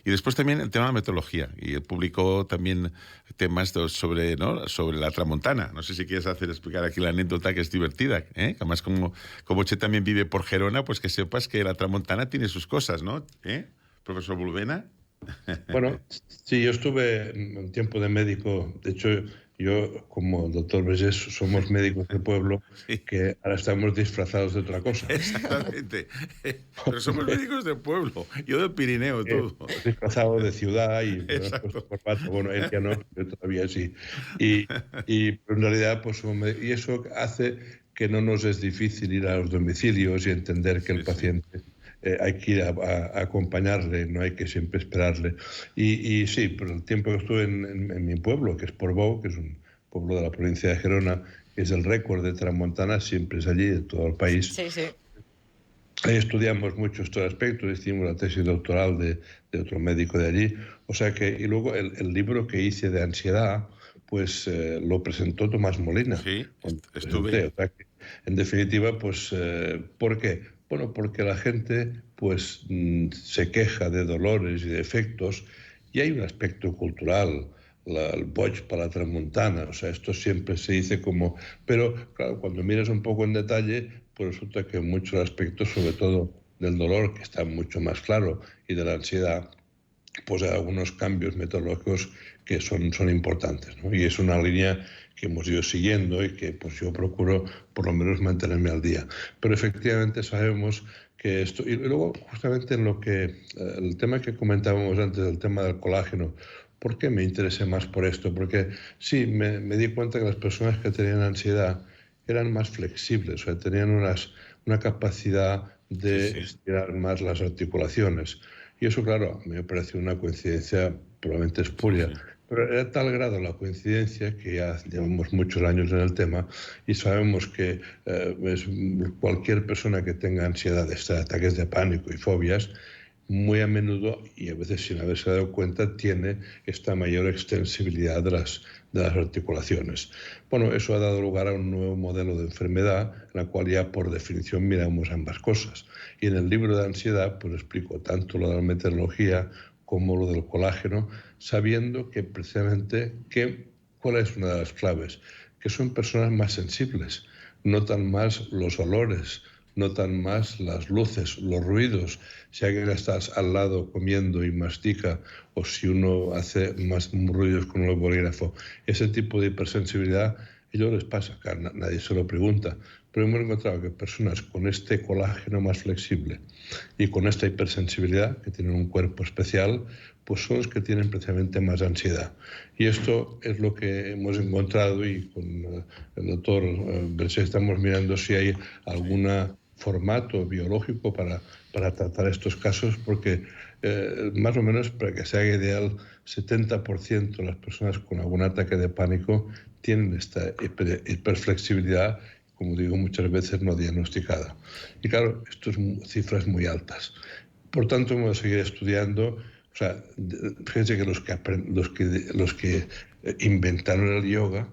Y después también el tema de la meteorología. Y él publicó también temas sobre la tramontana. No sé si quieres explicar aquí la anécdota que es divertida. Además, como Che también vive por Gerona, pues que sepas que la tramontana tiene sus cosas, ¿no? Profesor Bulbena. Bueno, sí, yo estuve un tiempo de médico. De hecho, Yo, como el doctor Vergés, somos médicos de pueblo Sí, que ahora estamos disfrazados de otra cosa. exactamente. Pero somos médicos de pueblo. Yo del Pirineo, tú. Disfrazado de ciudad y me has puesto Exacto. corbata. Bueno, él ya no, pero yo todavía sí. Pero en realidad, pues, y eso hace que no nos es difícil ir a los domicilios y entender que el Sí, sí. paciente hay que ir a acompañarle, no hay que siempre esperarle. Y sí, por el tiempo que estuve en mi pueblo, que es Portbou, que es un pueblo de la provincia de Gerona, que es el récord de Tramontana, siempre es allí, de todo el país. Sí, sí. Ahí estudiamos mucho estos aspectos, hicimos la tesis doctoral de otro médico de allí. O sea que, y luego el libro que hice de ansiedad, pues lo presentó Tomás Molina Sí, cuando lo presenté. estuve. O sea que, en definitiva, pues, ¿por qué? Bueno, porque la gente pues se queja de dolores y de efectos y hay un aspecto cultural, el boig para la tramuntana, o sea, esto siempre se dice como... Pero, claro, cuando miras un poco en detalle, pues resulta que muchos aspectos, sobre todo del dolor, que está mucho más claro, y de la ansiedad, pues hay algunos cambios metodológicos que son importantes, ¿no? Y es una línea que hemos ido siguiendo y que pues yo procuro por lo menos mantenerme al día. Pero efectivamente sabemos que esto... Y luego, justamente en lo que... el tema que comentábamos antes, el tema del colágeno, ¿por qué me interesé más por esto? Porque sí, me di cuenta que las personas que tenían ansiedad eran más flexibles, o sea, tenían una capacidad Sí, de sí. estirar más las articulaciones. Y eso, claro, me pareció una coincidencia probablemente Sí, espuria. sí. Pero era tal grado la coincidencia que ya llevamos muchos años en el tema y sabemos que cualquier persona que tenga ansiedades, ataques de pánico y fobias, muy a menudo y a veces sin haberse dado cuenta tiene esta mayor extensibilidad de las articulaciones. Bueno, eso ha dado lugar a un nuevo modelo de enfermedad en la cual ya por definición miramos ambas cosas. Y en el libro de ansiedad pues explico tanto lo de la meteorología como lo del colágeno, sabiendo que precisamente cuál es una de las claves, que son personas más sensibles, notan más los olores, notan más las luces, los ruidos. Si alguien está al lado comiendo y mastica, o si uno hace más ruidos con el bolígrafo, ese tipo de hipersensibilidad, ellos les pasa, nadie se lo pregunta. Pero hemos encontrado que personas con este colágeno más flexible y con esta hipersensibilidad, que tienen un cuerpo especial, pues son los que tienen precisamente más ansiedad. Y esto es lo que hemos encontrado y con el doctor Berset estamos mirando si hay Sí. algún formato biológico para tratar estos casos, porque más o menos, para que se haga ideal, 70% de las personas con algún ataque de pánico tienen esta hiperflexibilidad, como digo muchas veces, no diagnosticada. Y claro, esto son cifras muy altas. Por tanto, vamos a seguir estudiando. O sea, fíjense que los que inventaron el yoga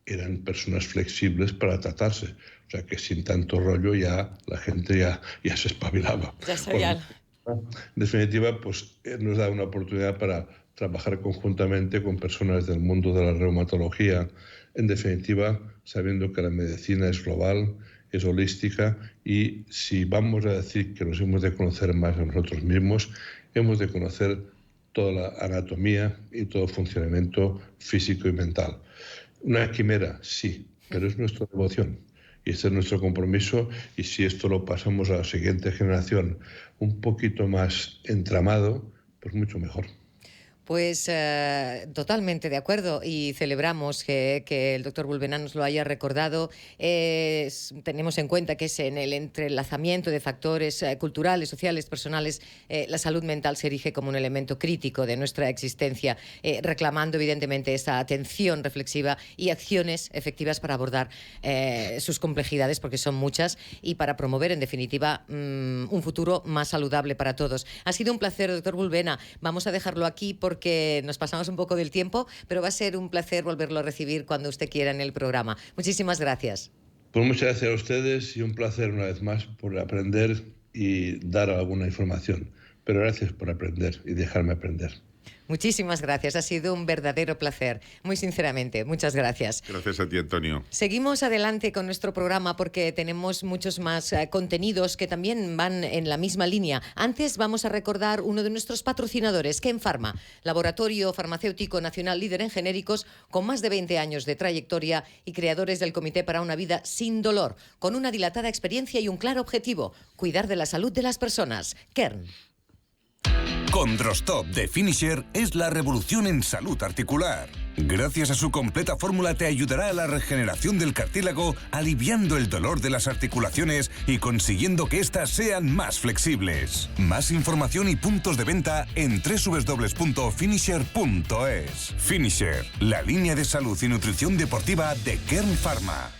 eran personas flexibles para tratarse. O sea, que sin tanto rollo ya la gente ya se espabilaba. Ya Bueno, sabía. en definitiva, pues nos da una oportunidad para trabajar conjuntamente con personas del mundo de la reumatología, en definitiva, sabiendo que la medicina es global, es holística y si vamos a decir que nos hemos de conocer más a nosotros mismos, hemos de conocer toda la anatomía y todo el funcionamiento físico y mental. Una quimera, sí, pero es nuestra devoción y este es nuestro compromiso y si esto lo pasamos a la siguiente generación un poquito más entramado, pues mucho mejor. Pues totalmente de acuerdo y celebramos que el doctor Bulbena nos lo haya recordado. Tenemos en cuenta que es en el entrelazamiento de factores culturales, sociales, personales, la salud mental se erige como un elemento crítico de nuestra existencia, reclamando evidentemente esa atención reflexiva y acciones efectivas para abordar sus complejidades, porque son muchas, y para promover en definitiva un futuro más saludable para todos. Ha sido un placer, doctor Bulbena. Vamos a dejarlo aquí porque nos pasamos un poco del tiempo, pero va a ser un placer volverlo a recibir cuando usted quiera en el programa. Muchísimas gracias. Pues muchas gracias a ustedes y un placer una vez más por aprender y dar alguna información. Pero pero gracias por aprender y dejarme aprender. Muchísimas gracias, ha sido un verdadero placer, muy sinceramente, muchas gracias. Gracias a ti, Antonio. Seguimos adelante con nuestro programa porque tenemos muchos más contenidos que también van en la misma línea. Antes vamos a recordar uno de nuestros patrocinadores, Ken Pharma, laboratorio farmacéutico nacional líder en genéricos con más de 20 años de trayectoria y creadores del Comité para una Vida Sin Dolor, con una dilatada experiencia y un claro objetivo, cuidar de la salud de las personas. Kern. Condrostop de Finisher es la revolución en salud articular. Gracias a su completa fórmula te ayudará a la regeneración del cartílago, aliviando el dolor de las articulaciones y consiguiendo que éstas sean más flexibles. Más información y puntos de venta en www.finisher.es. Finisher, la línea de salud y nutrición deportiva de Kern Pharma.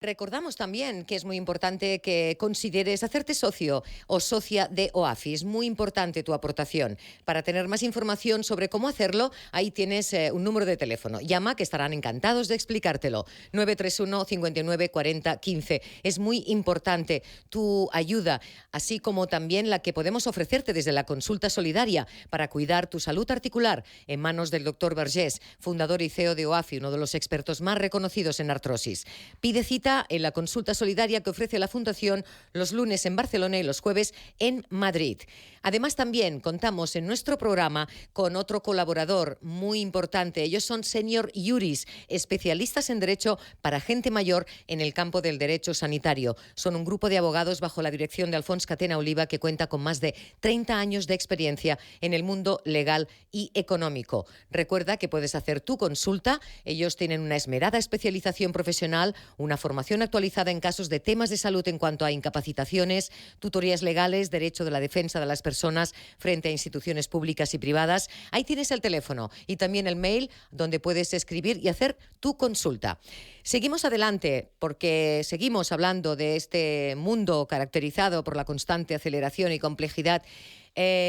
Recordamos también que es muy importante que consideres hacerte socio o socia de OAFI. Es muy importante tu aportación. Para tener más información sobre cómo hacerlo, ahí tienes un número de teléfono. Llama, que estarán encantados de explicártelo. 931 59 40 15. Es muy importante tu ayuda, así como también la que podemos ofrecerte desde la consulta solidaria para cuidar tu salud articular en manos del doctor Vergés, fundador y CEO de OAFI, uno de los expertos más reconocidos en artrosis. Pide cita en la consulta solidaria que ofrece la Fundación los lunes en Barcelona y los jueves en Madrid. Además, también contamos en nuestro programa con otro colaborador muy importante. Ellos son Senior Juris, especialistas en derecho para gente mayor en el campo del derecho sanitario. Son un grupo de abogados bajo la dirección de Alfons Catena Oliva que cuenta con más de 30 años de experiencia en el mundo legal y económico. Recuerda que puedes hacer tu consulta. Ellos tienen una esmerada especialización profesional, una formación actualizada en casos de temas de salud en cuanto a incapacitaciones, tutorías legales, derecho de la defensa de las personas frente a instituciones públicas y privadas. Ahí tienes el teléfono y también el mail donde puedes escribir y hacer tu consulta. Seguimos adelante porque seguimos hablando de este mundo caracterizado por la constante aceleración y complejidad,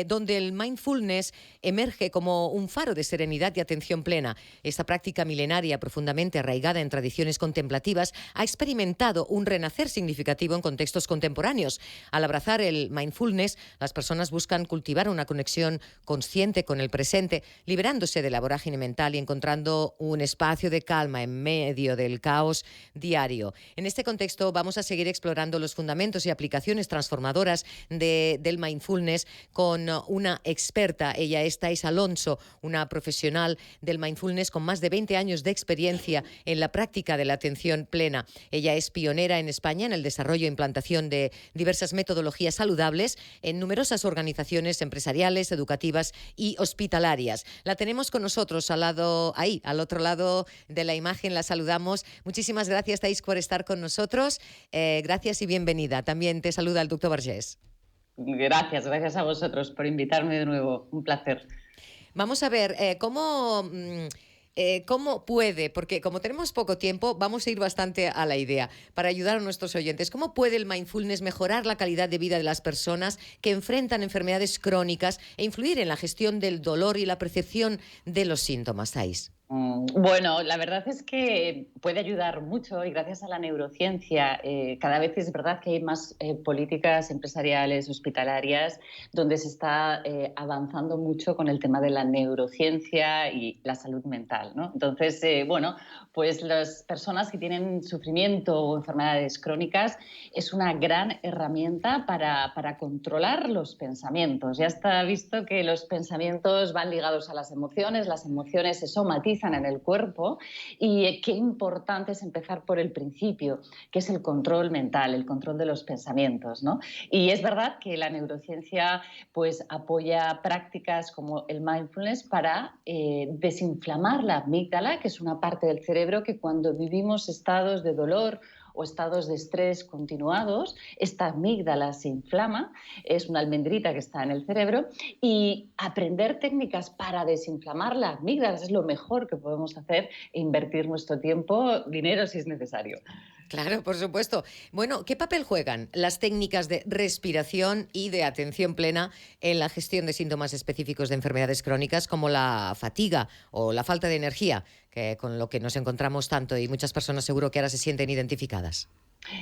donde el mindfulness emerge como un faro de serenidad y atención plena. Esta práctica milenaria, profundamente arraigada en tradiciones contemplativas, ha experimentado un renacer significativo en contextos contemporáneos. Al abrazar el mindfulness, las personas buscan cultivar una conexión consciente con el presente, liberándose de la vorágine mental y encontrando un espacio de calma en medio del caos diario. En este contexto vamos a seguir explorando los fundamentos y aplicaciones transformadoras del mindfulness con una experta. Ella es Thais Alonso, una profesional del mindfulness con más de 20 años de experiencia en la práctica de la atención plena. Ella es pionera en España en el desarrollo e implantación de diversas metodologías saludables en numerosas organizaciones empresariales, educativas y hospitalarias. La tenemos con nosotros al otro lado de la imagen. La saludamos. Muchísimas gracias, Thais, por estar con nosotros. Gracias y bienvenida. También te saluda el doctor Vergés. Gracias a vosotros por invitarme de nuevo. Un placer. Vamos a ver, ¿cómo puede, porque como tenemos poco tiempo, vamos a ir bastante a la idea para ayudar a nuestros oyentes, ¿cómo puede el mindfulness mejorar la calidad de vida de las personas que enfrentan enfermedades crónicas e influir en la gestión del dolor y la percepción de los síntomas, Thais? Bueno, la verdad es que puede ayudar mucho y gracias a la neurociencia cada vez es verdad que hay más políticas empresariales, hospitalarias, donde se está avanzando mucho con el tema de la neurociencia y la salud mental, ¿no? Entonces, pues las personas que tienen sufrimiento o enfermedades crónicas es una gran herramienta para controlar los pensamientos. Ya está visto que los pensamientos van ligados a las emociones se somatizan en el cuerpo y qué importante es empezar por el principio, que es el control mental, el control de los pensamientos, ¿no? Y es verdad que la neurociencia pues apoya prácticas como el mindfulness para desinflamar la amígdala, que es una parte del cerebro que cuando vivimos estados de dolor o estados de estrés continuados, esta amígdala se inflama, es una almendrita que está en el cerebro, y aprender técnicas para desinflamar la amígdala es lo mejor que podemos hacer e invertir nuestro tiempo, dinero si es necesario. Claro, por supuesto. Bueno, ¿qué papel juegan las técnicas de respiración y de atención plena en la gestión de síntomas específicos de enfermedades crónicas como la fatiga o la falta de energía, con lo que nos encontramos tanto y muchas personas seguro que ahora se sienten identificadas?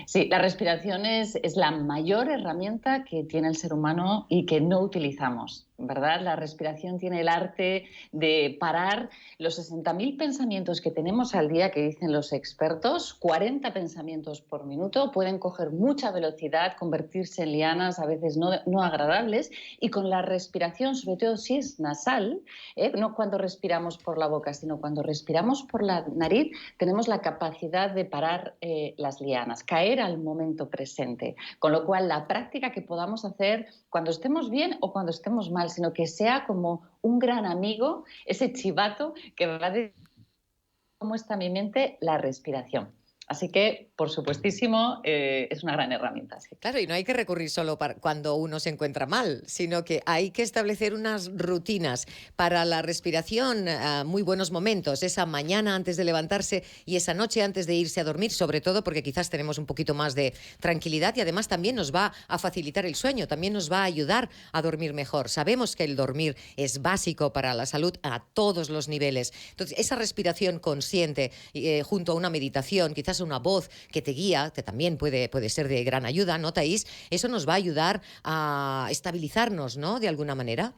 Sí, la respiración es la mayor herramienta que tiene el ser humano y que no utilizamos, ¿verdad? La respiración tiene el arte de parar los 60.000 pensamientos que tenemos al día, que dicen los expertos, 40 pensamientos por minuto, pueden coger mucha velocidad, convertirse en lianas a veces no agradables, y con la respiración, sobre todo si es nasal, no cuando respiramos por la boca, sino cuando respiramos por la nariz, tenemos la capacidad de parar las lianas, caer al momento presente. Con lo cual, la práctica que podamos hacer cuando estemos bien o cuando estemos mal, sino que sea como un gran amigo, ese chivato que va a decir cómo está mi mente, la respiración. Así que, por supuestísimo, es una gran herramienta. Sí. Claro, y no hay que recurrir solo para cuando uno se encuentra mal, sino que hay que establecer unas rutinas para la respiración, muy buenos momentos, esa mañana antes de levantarse y esa noche antes de irse a dormir, sobre todo porque quizás tenemos un poquito más de tranquilidad y además también nos va a facilitar el sueño, también nos va a ayudar a dormir mejor. Sabemos que el dormir es básico para la salud a todos los niveles. Entonces, esa respiración consciente junto a una meditación, quizás una voz que te guía, que también puede ser de gran ayuda, ¿no, Thaís? Eso nos va a ayudar a estabilizarnos, ¿no?, de alguna manera.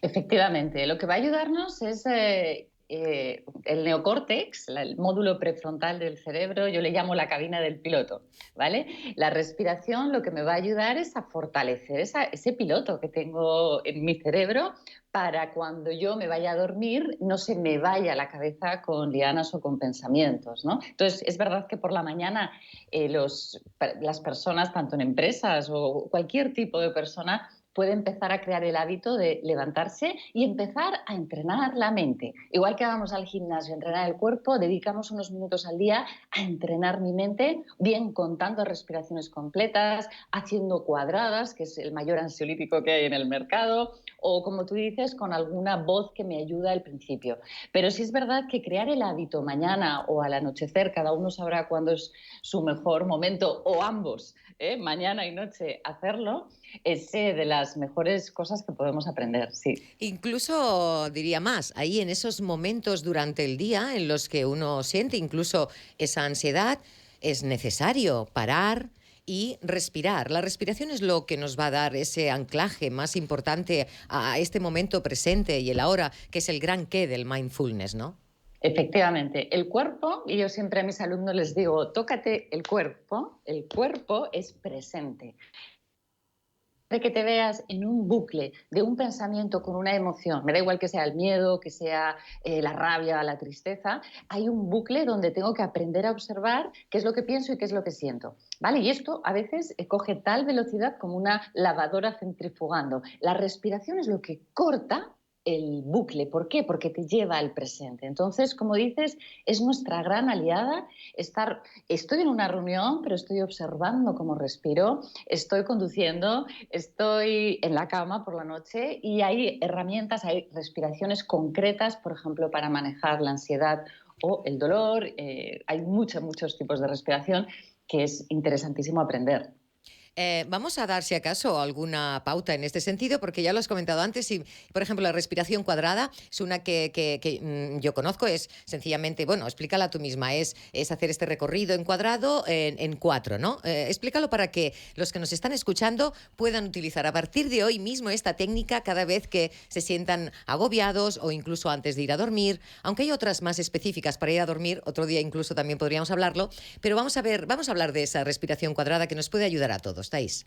Efectivamente, lo que va a ayudarnos es el neocórtex, el módulo prefrontal del cerebro, yo le llamo la cabina del piloto, ¿vale? La respiración lo que me va a ayudar es a fortalecer ese piloto que tengo en mi cerebro para cuando yo me vaya a dormir no se me vaya la cabeza con lianas o con pensamientos, ¿no? Entonces, es verdad que por la mañana las personas, tanto en empresas o cualquier tipo de persona, puede empezar a crear el hábito de levantarse y empezar a entrenar la mente. Igual que vamos al gimnasio a entrenar el cuerpo, dedicamos unos minutos al día a entrenar mi mente, bien contando respiraciones completas, haciendo cuadradas, que es el mayor ansiolítico que hay en el mercado, o como tú dices, con alguna voz que me ayuda al principio. Pero sí es verdad que crear el hábito mañana o al anochecer, cada uno sabrá cuándo es su mejor momento, o ambos, mañana y noche, hacerlo, es de las mejores cosas que podemos aprender, sí. Incluso diría más, ahí en esos momentos durante el día en los que uno siente incluso esa ansiedad, es necesario parar y respirar. La respiración es lo que nos va a dar ese anclaje más importante a este momento presente y el ahora, que es el gran qué del mindfulness, ¿no? Efectivamente, el cuerpo, y yo siempre a mis alumnos les digo, tócate el cuerpo es presente. De que te veas en un bucle de un pensamiento con una emoción, me da igual que sea el miedo, que sea la rabia, la tristeza, hay un bucle donde tengo que aprender a observar qué es lo que pienso y qué es lo que siento, ¿vale? Y esto a veces coge tal velocidad como una lavadora centrifugando. La respiración es lo que corta el bucle. ¿Por qué? Porque te lleva al presente. Entonces, como dices, es nuestra gran aliada. Estoy en una reunión, pero estoy observando cómo respiro, estoy conduciendo, estoy en la cama por la noche y hay herramientas, hay respiraciones concretas, por ejemplo, para manejar la ansiedad o el dolor. Hay muchos tipos de respiración que es interesantísimo aprender. Vamos a dar, si acaso, alguna pauta en este sentido, porque ya lo has comentado antes. Y, por ejemplo, la respiración cuadrada es una que yo conozco. Es sencillamente, bueno, explícala tú misma. Es hacer este recorrido en cuadrado en 4, ¿no? Explícalo para que los que nos están escuchando puedan utilizar a partir de hoy mismo esta técnica cada vez que se sientan agobiados o incluso antes de ir a dormir. Aunque hay otras más específicas para ir a dormir, otro día incluso también podríamos hablarlo. Pero vamos a hablar de esa respiración cuadrada que nos puede ayudar a todos. ¿Estáis?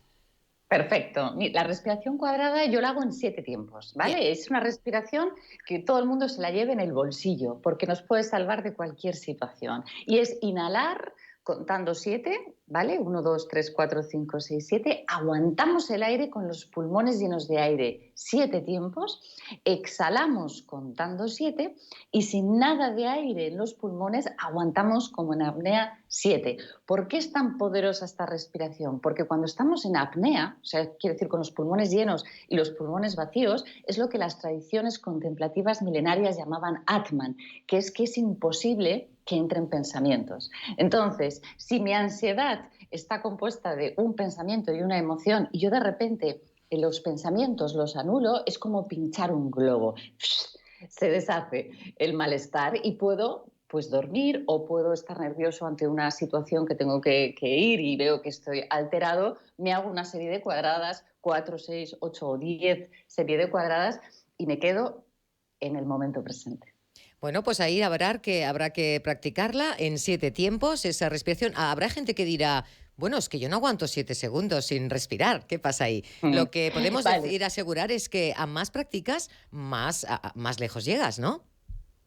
Perfecto. La respiración cuadrada yo la hago en 7 tiempos, ¿vale? Bien. Es una respiración que todo el mundo se la lleve en el bolsillo porque nos puede salvar de cualquier situación. Y es inhalar contando 7, ¿vale? 1, 2, 3, 4, 5, 6, 7. Aguantamos el aire con los pulmones llenos de aire 7 tiempos. Exhalamos contando 7 y sin nada de aire en los pulmones aguantamos como en apnea 7. ¿Por qué es tan poderosa esta respiración? Porque cuando estamos en apnea, o sea, quiere decir con los pulmones llenos y los pulmones vacíos, es lo que las tradiciones contemplativas milenarias llamaban Atman, que es imposible que entren pensamientos. Entonces, si mi ansiedad está compuesta de un pensamiento y una emoción y yo de repente los pensamientos los anulo, es como pinchar un globo. Se deshace el malestar y puedo pues dormir, o puedo estar nervioso ante una situación que tengo que ir y veo que estoy alterado, me hago una serie de cuadradas, 4, 6, 8 o 10 serie de cuadradas y me quedo en el momento presente. Bueno, pues ahí habrá que practicarla en 7 tiempos, esa respiración. Habrá gente que dirá, bueno, es que yo no aguanto 7 segundos sin respirar. ¿Qué pasa ahí? Lo que podemos Vale. asegurar es que a más practicas, más lejos llegas, ¿no?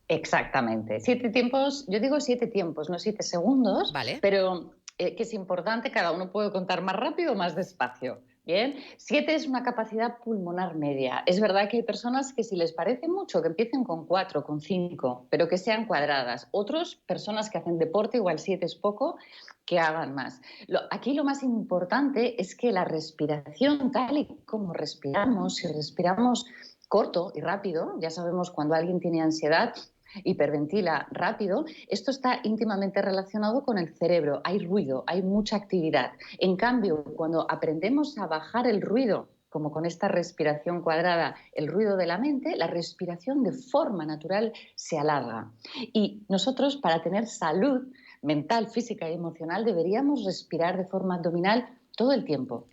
Exactamente. 7 tiempos, yo digo 7 tiempos, no 7 segundos, Vale. pero que es importante, cada uno puede contar más rápido o más despacio. Bien, 7 es una capacidad pulmonar media. Es verdad que hay personas que si les parece mucho, que empiecen con 4, con 5, pero que sean cuadradas. Otros, personas que hacen deporte, igual 7 es poco, que hagan más. Aquí lo más importante es que la respiración, tal y como respiramos, si respiramos corto y rápido, ya sabemos cuando alguien tiene ansiedad, hiperventila rápido, esto está íntimamente relacionado con el cerebro. Hay ruido, hay mucha actividad. En cambio, cuando aprendemos a bajar el ruido, como con esta respiración cuadrada, el ruido de la mente, la respiración de forma natural se alarga. Y nosotros, para tener salud mental, física y emocional, deberíamos respirar de forma abdominal todo el tiempo,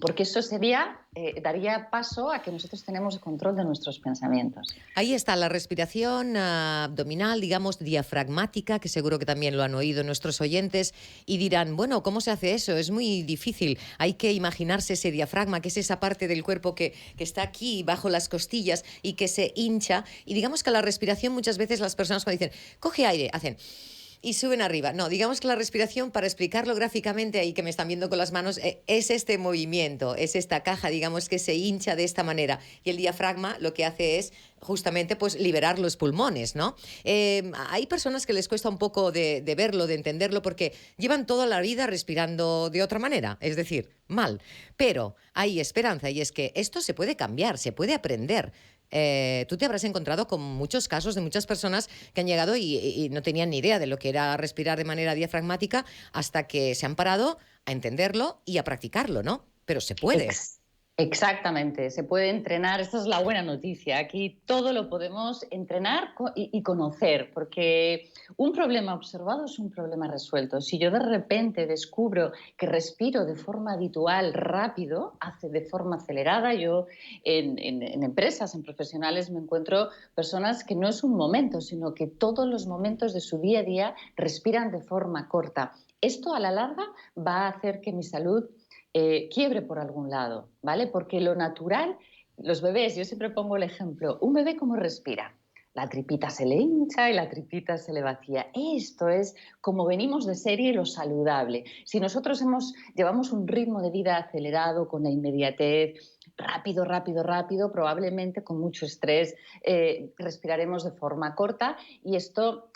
porque eso daría paso a que nosotros tenemos el control de nuestros pensamientos. Ahí está la respiración abdominal, digamos, diafragmática, que seguro que también lo han oído nuestros oyentes y dirán, bueno, ¿cómo se hace eso? Es muy difícil. Hay que imaginarse ese diafragma, que es esa parte del cuerpo que está aquí, bajo las costillas y que se hincha. Y digamos que la respiración, muchas veces las personas cuando dicen, coge aire, hacen y suben arriba. No, digamos que la respiración, para explicarlo gráficamente, ahí que me están viendo con las manos, es este movimiento, es esta caja, digamos, que se hincha de esta manera. Y el diafragma lo que hace es justamente pues liberar los pulmones, ¿no? Hay personas que les cuesta un poco de verlo, de entenderlo, porque llevan toda la vida respirando de otra manera, es decir, mal. Pero hay esperanza y es que esto se puede cambiar, se puede aprender. Tú te habrás encontrado con muchos casos de muchas personas que han llegado y no tenían ni idea de lo que era respirar de manera diafragmática hasta que se han parado a entenderlo y a practicarlo, ¿no? Pero se puede. Exactamente, se puede entrenar, esta es la buena noticia, aquí todo lo podemos entrenar y conocer, porque un problema observado es un problema resuelto. Si yo de repente descubro que respiro de forma habitual, rápido, de forma acelerada, yo en empresas, en profesionales, me encuentro personas que no es un momento, sino que todos los momentos de su día a día respiran de forma corta. Esto a la larga va a hacer que mi salud quiebre por algún lado, ¿vale? Porque lo natural, los bebés, yo siempre pongo el ejemplo, un bebé ¿cómo respira? La tripita se le hincha y la tripita se le vacía. Esto es como venimos de serie lo saludable. Si nosotros llevamos un ritmo de vida acelerado, con la inmediatez, rápido, rápido, rápido, probablemente con mucho estrés, respiraremos de forma corta y esto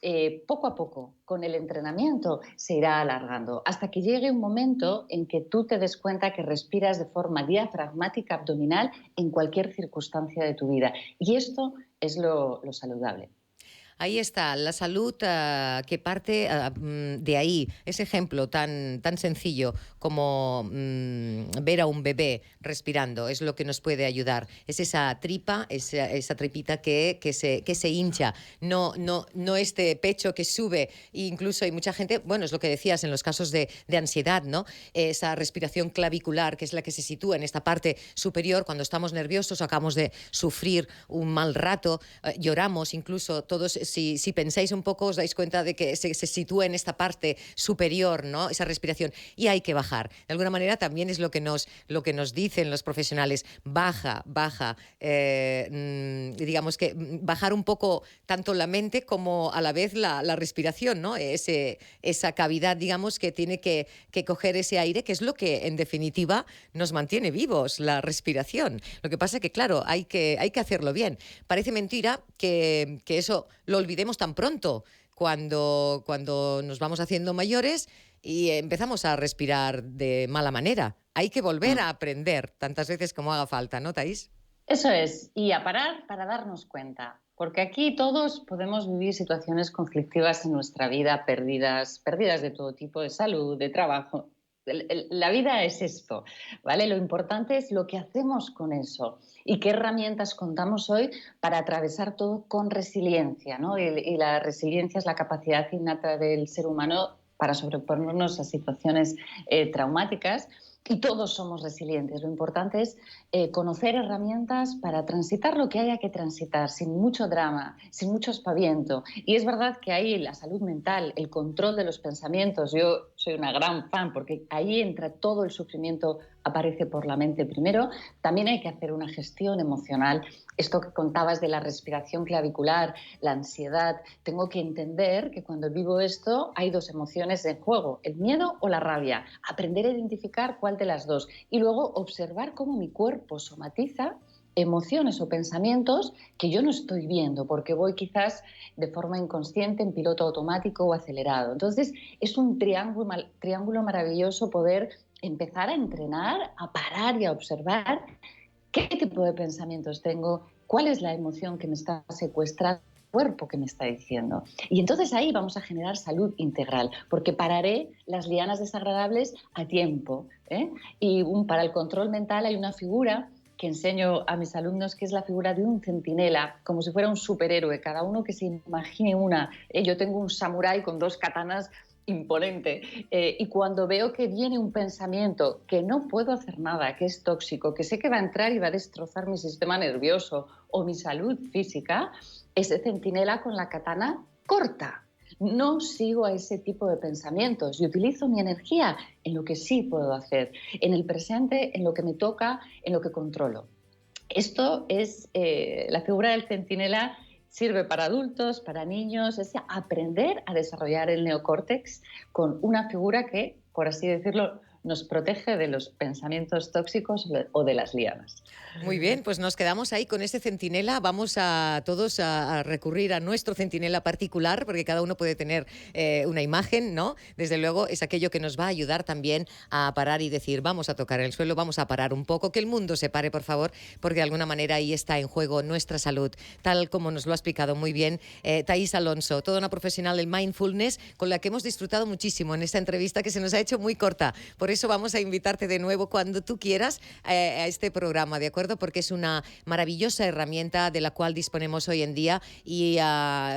poco a poco, con el entrenamiento, se irá alargando hasta que llegue un momento en que tú te des cuenta que respiras de forma diafragmática abdominal en cualquier circunstancia de tu vida. Y esto es lo saludable. Ahí está, la salud que parte de ahí. Ese ejemplo tan sencillo como ver a un bebé respirando es lo que nos puede ayudar. Es esa tripa, esa tripita que se hincha, no este pecho que sube. E incluso hay mucha gente, bueno, es lo que decías en los casos de ansiedad, ¿no? Esa respiración clavicular, que es la que se sitúa en esta parte superior cuando estamos nerviosos, acabamos de sufrir un mal rato, lloramos incluso, todos. Si pensáis un poco, os dais cuenta de que se sitúa en esta parte superior, ¿no? Esa respiración. Y hay que bajar. De alguna manera también es lo que nos dicen los profesionales. Baja. Digamos que bajar un poco tanto la mente como a la vez la respiración, ¿no? Esa cavidad, digamos, que tiene que coger ese aire, que es lo que, en definitiva, nos mantiene vivos, la respiración. Lo que pasa es que, claro, hay que hacerlo bien. Parece mentira que eso lo olvidemos tan pronto cuando nos vamos haciendo mayores y empezamos a respirar de mala manera. Hay que volver a aprender tantas veces como haga falta, ¿no, Thais? Eso es, y a parar para darnos cuenta, porque aquí todos podemos vivir situaciones conflictivas en nuestra vida, pérdidas de todo tipo, de salud, de trabajo, la vida es esto, ¿vale? Lo importante es lo que hacemos con eso y qué herramientas contamos hoy para atravesar todo con resiliencia, ¿no? Y la resiliencia es la capacidad innata del ser humano para sobreponernos a situaciones traumáticas. Y todos somos resilientes. Lo importante es conocer herramientas para transitar lo que haya que transitar, sin mucho drama, sin mucho aspaviento. Y es verdad que ahí la salud mental, el control de los pensamientos, yo soy una gran fan porque ahí entra todo el sufrimiento, aparece por la mente primero. También hay que hacer una gestión emocional. Esto que contabas de la respiración clavicular, la ansiedad, tengo que entender que cuando vivo esto hay dos emociones en juego, el miedo o la rabia. Aprender a identificar cuál de las dos y luego observar cómo mi cuerpo somatiza emociones o pensamientos que yo no estoy viendo porque voy quizás de forma inconsciente en piloto automático o acelerado. Entonces es un triángulo maravilloso poder empezar a entrenar, a parar y a observar qué tipo de pensamientos tengo, cuál es la emoción que me está secuestrando, el cuerpo que me está diciendo. Y entonces ahí vamos a generar salud integral, porque pararé las lianas desagradables a tiempo, ¿eh? Y para el control mental hay una figura que enseño a mis alumnos, que es la figura de un centinela, como si fuera un superhéroe, cada uno que se imagine una. Yo tengo un samurái con 2 katanas imponente, y cuando veo que viene un pensamiento que no puedo hacer nada, que es tóxico, que sé que va a entrar y va a destrozar mi sistema nervioso o mi salud física, ese centinela con la katana corta. No sigo a ese tipo de pensamientos y utilizo mi energía en lo que sí puedo hacer, en el presente, en lo que me toca, en lo que controlo. Esto es la figura del centinela. Sirve para adultos, para niños, es aprender a desarrollar el neocórtex con una figura que, por así decirlo, nos protege de los pensamientos tóxicos o de las lianas. Muy bien, pues nos quedamos ahí con ese centinela. Vamos a todos a recurrir a nuestro centinela particular, porque cada uno puede tener una imagen, ¿no? Desde luego es aquello que nos va a ayudar también a parar y decir, vamos a tocar el suelo, vamos a parar un poco, que el mundo se pare, por favor, porque de alguna manera ahí está en juego nuestra salud, tal como nos lo ha explicado muy bien Thais Alonso, toda una profesional del mindfulness con la que hemos disfrutado muchísimo en esta entrevista que se nos ha hecho muy corta. Por eso vamos a invitarte de nuevo cuando tú quieras a este programa, ¿de acuerdo? Porque es una maravillosa herramienta de la cual disponemos hoy en día y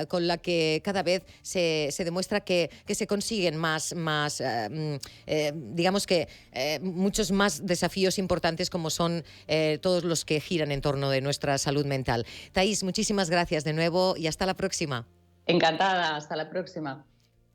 con la que cada vez se demuestra que se consiguen digamos que muchos más desafíos importantes como son todos los que giran en torno de nuestra salud mental. Thais, muchísimas gracias de nuevo y hasta la próxima. Encantada, hasta la próxima.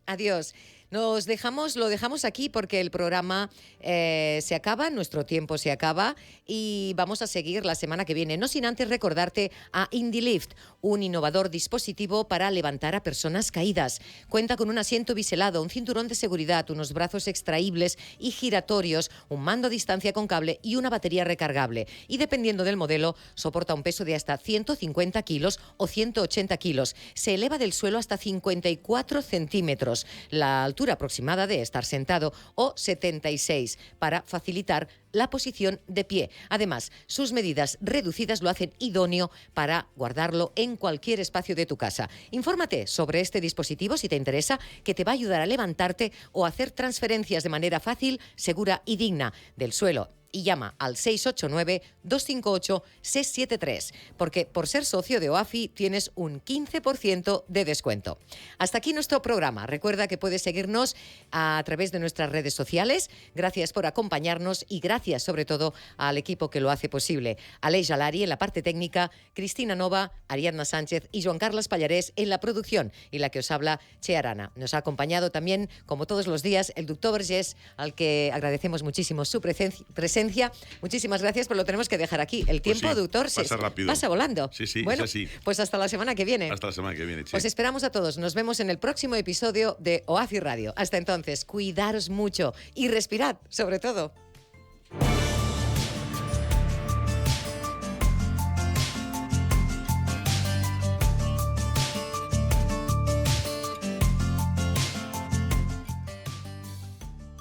Adiós. Lo dejamos aquí porque el programa se acaba, nuestro tiempo se acaba y vamos a seguir la semana que viene. No sin antes recordarte a IndyLift, un innovador dispositivo para levantar a personas caídas. Cuenta con un asiento biselado, un cinturón de seguridad, unos brazos extraíbles y giratorios, un mando a distancia con cable y una batería recargable. Y dependiendo del modelo, soporta un peso de hasta 150 kilos o 180 kilos. Se eleva del suelo hasta 54 centímetros. La altura aproximada de estar sentado o 76 para facilitar la posición de pie. Además, sus medidas reducidas lo hacen idóneo para guardarlo en cualquier espacio de tu casa. Infórmate sobre este dispositivo si te interesa, que te va a ayudar a levantarte o hacer transferencias de manera fácil, segura y digna del suelo. Y llama al 689-258-673, porque por ser socio de OAFI tienes un 15% de descuento. Hasta aquí nuestro programa. Recuerda que puedes seguirnos a través de nuestras redes sociales. Gracias por acompañarnos y gracias sobre todo al equipo que lo hace posible. Aleix Alari en la parte técnica, Cristina Nova, Ariadna Sánchez y Joan Carles Pallarés en la producción y la que os habla, Che Arana. Nos ha acompañado también, como todos los días, el doctor Vergés, al que agradecemos muchísimo su presencia. Muchísimas gracias, pero lo tenemos que dejar aquí. El tiempo, pues sí, doctor, pasa rápido. Pasa volando. Sí, bueno, es así. Pues hasta la semana que viene. Hasta la semana que viene, Che. Os esperamos a todos. Nos vemos en el próximo episodio de OAFI Radio. Hasta entonces, cuidaros mucho y respirad, sobre todo.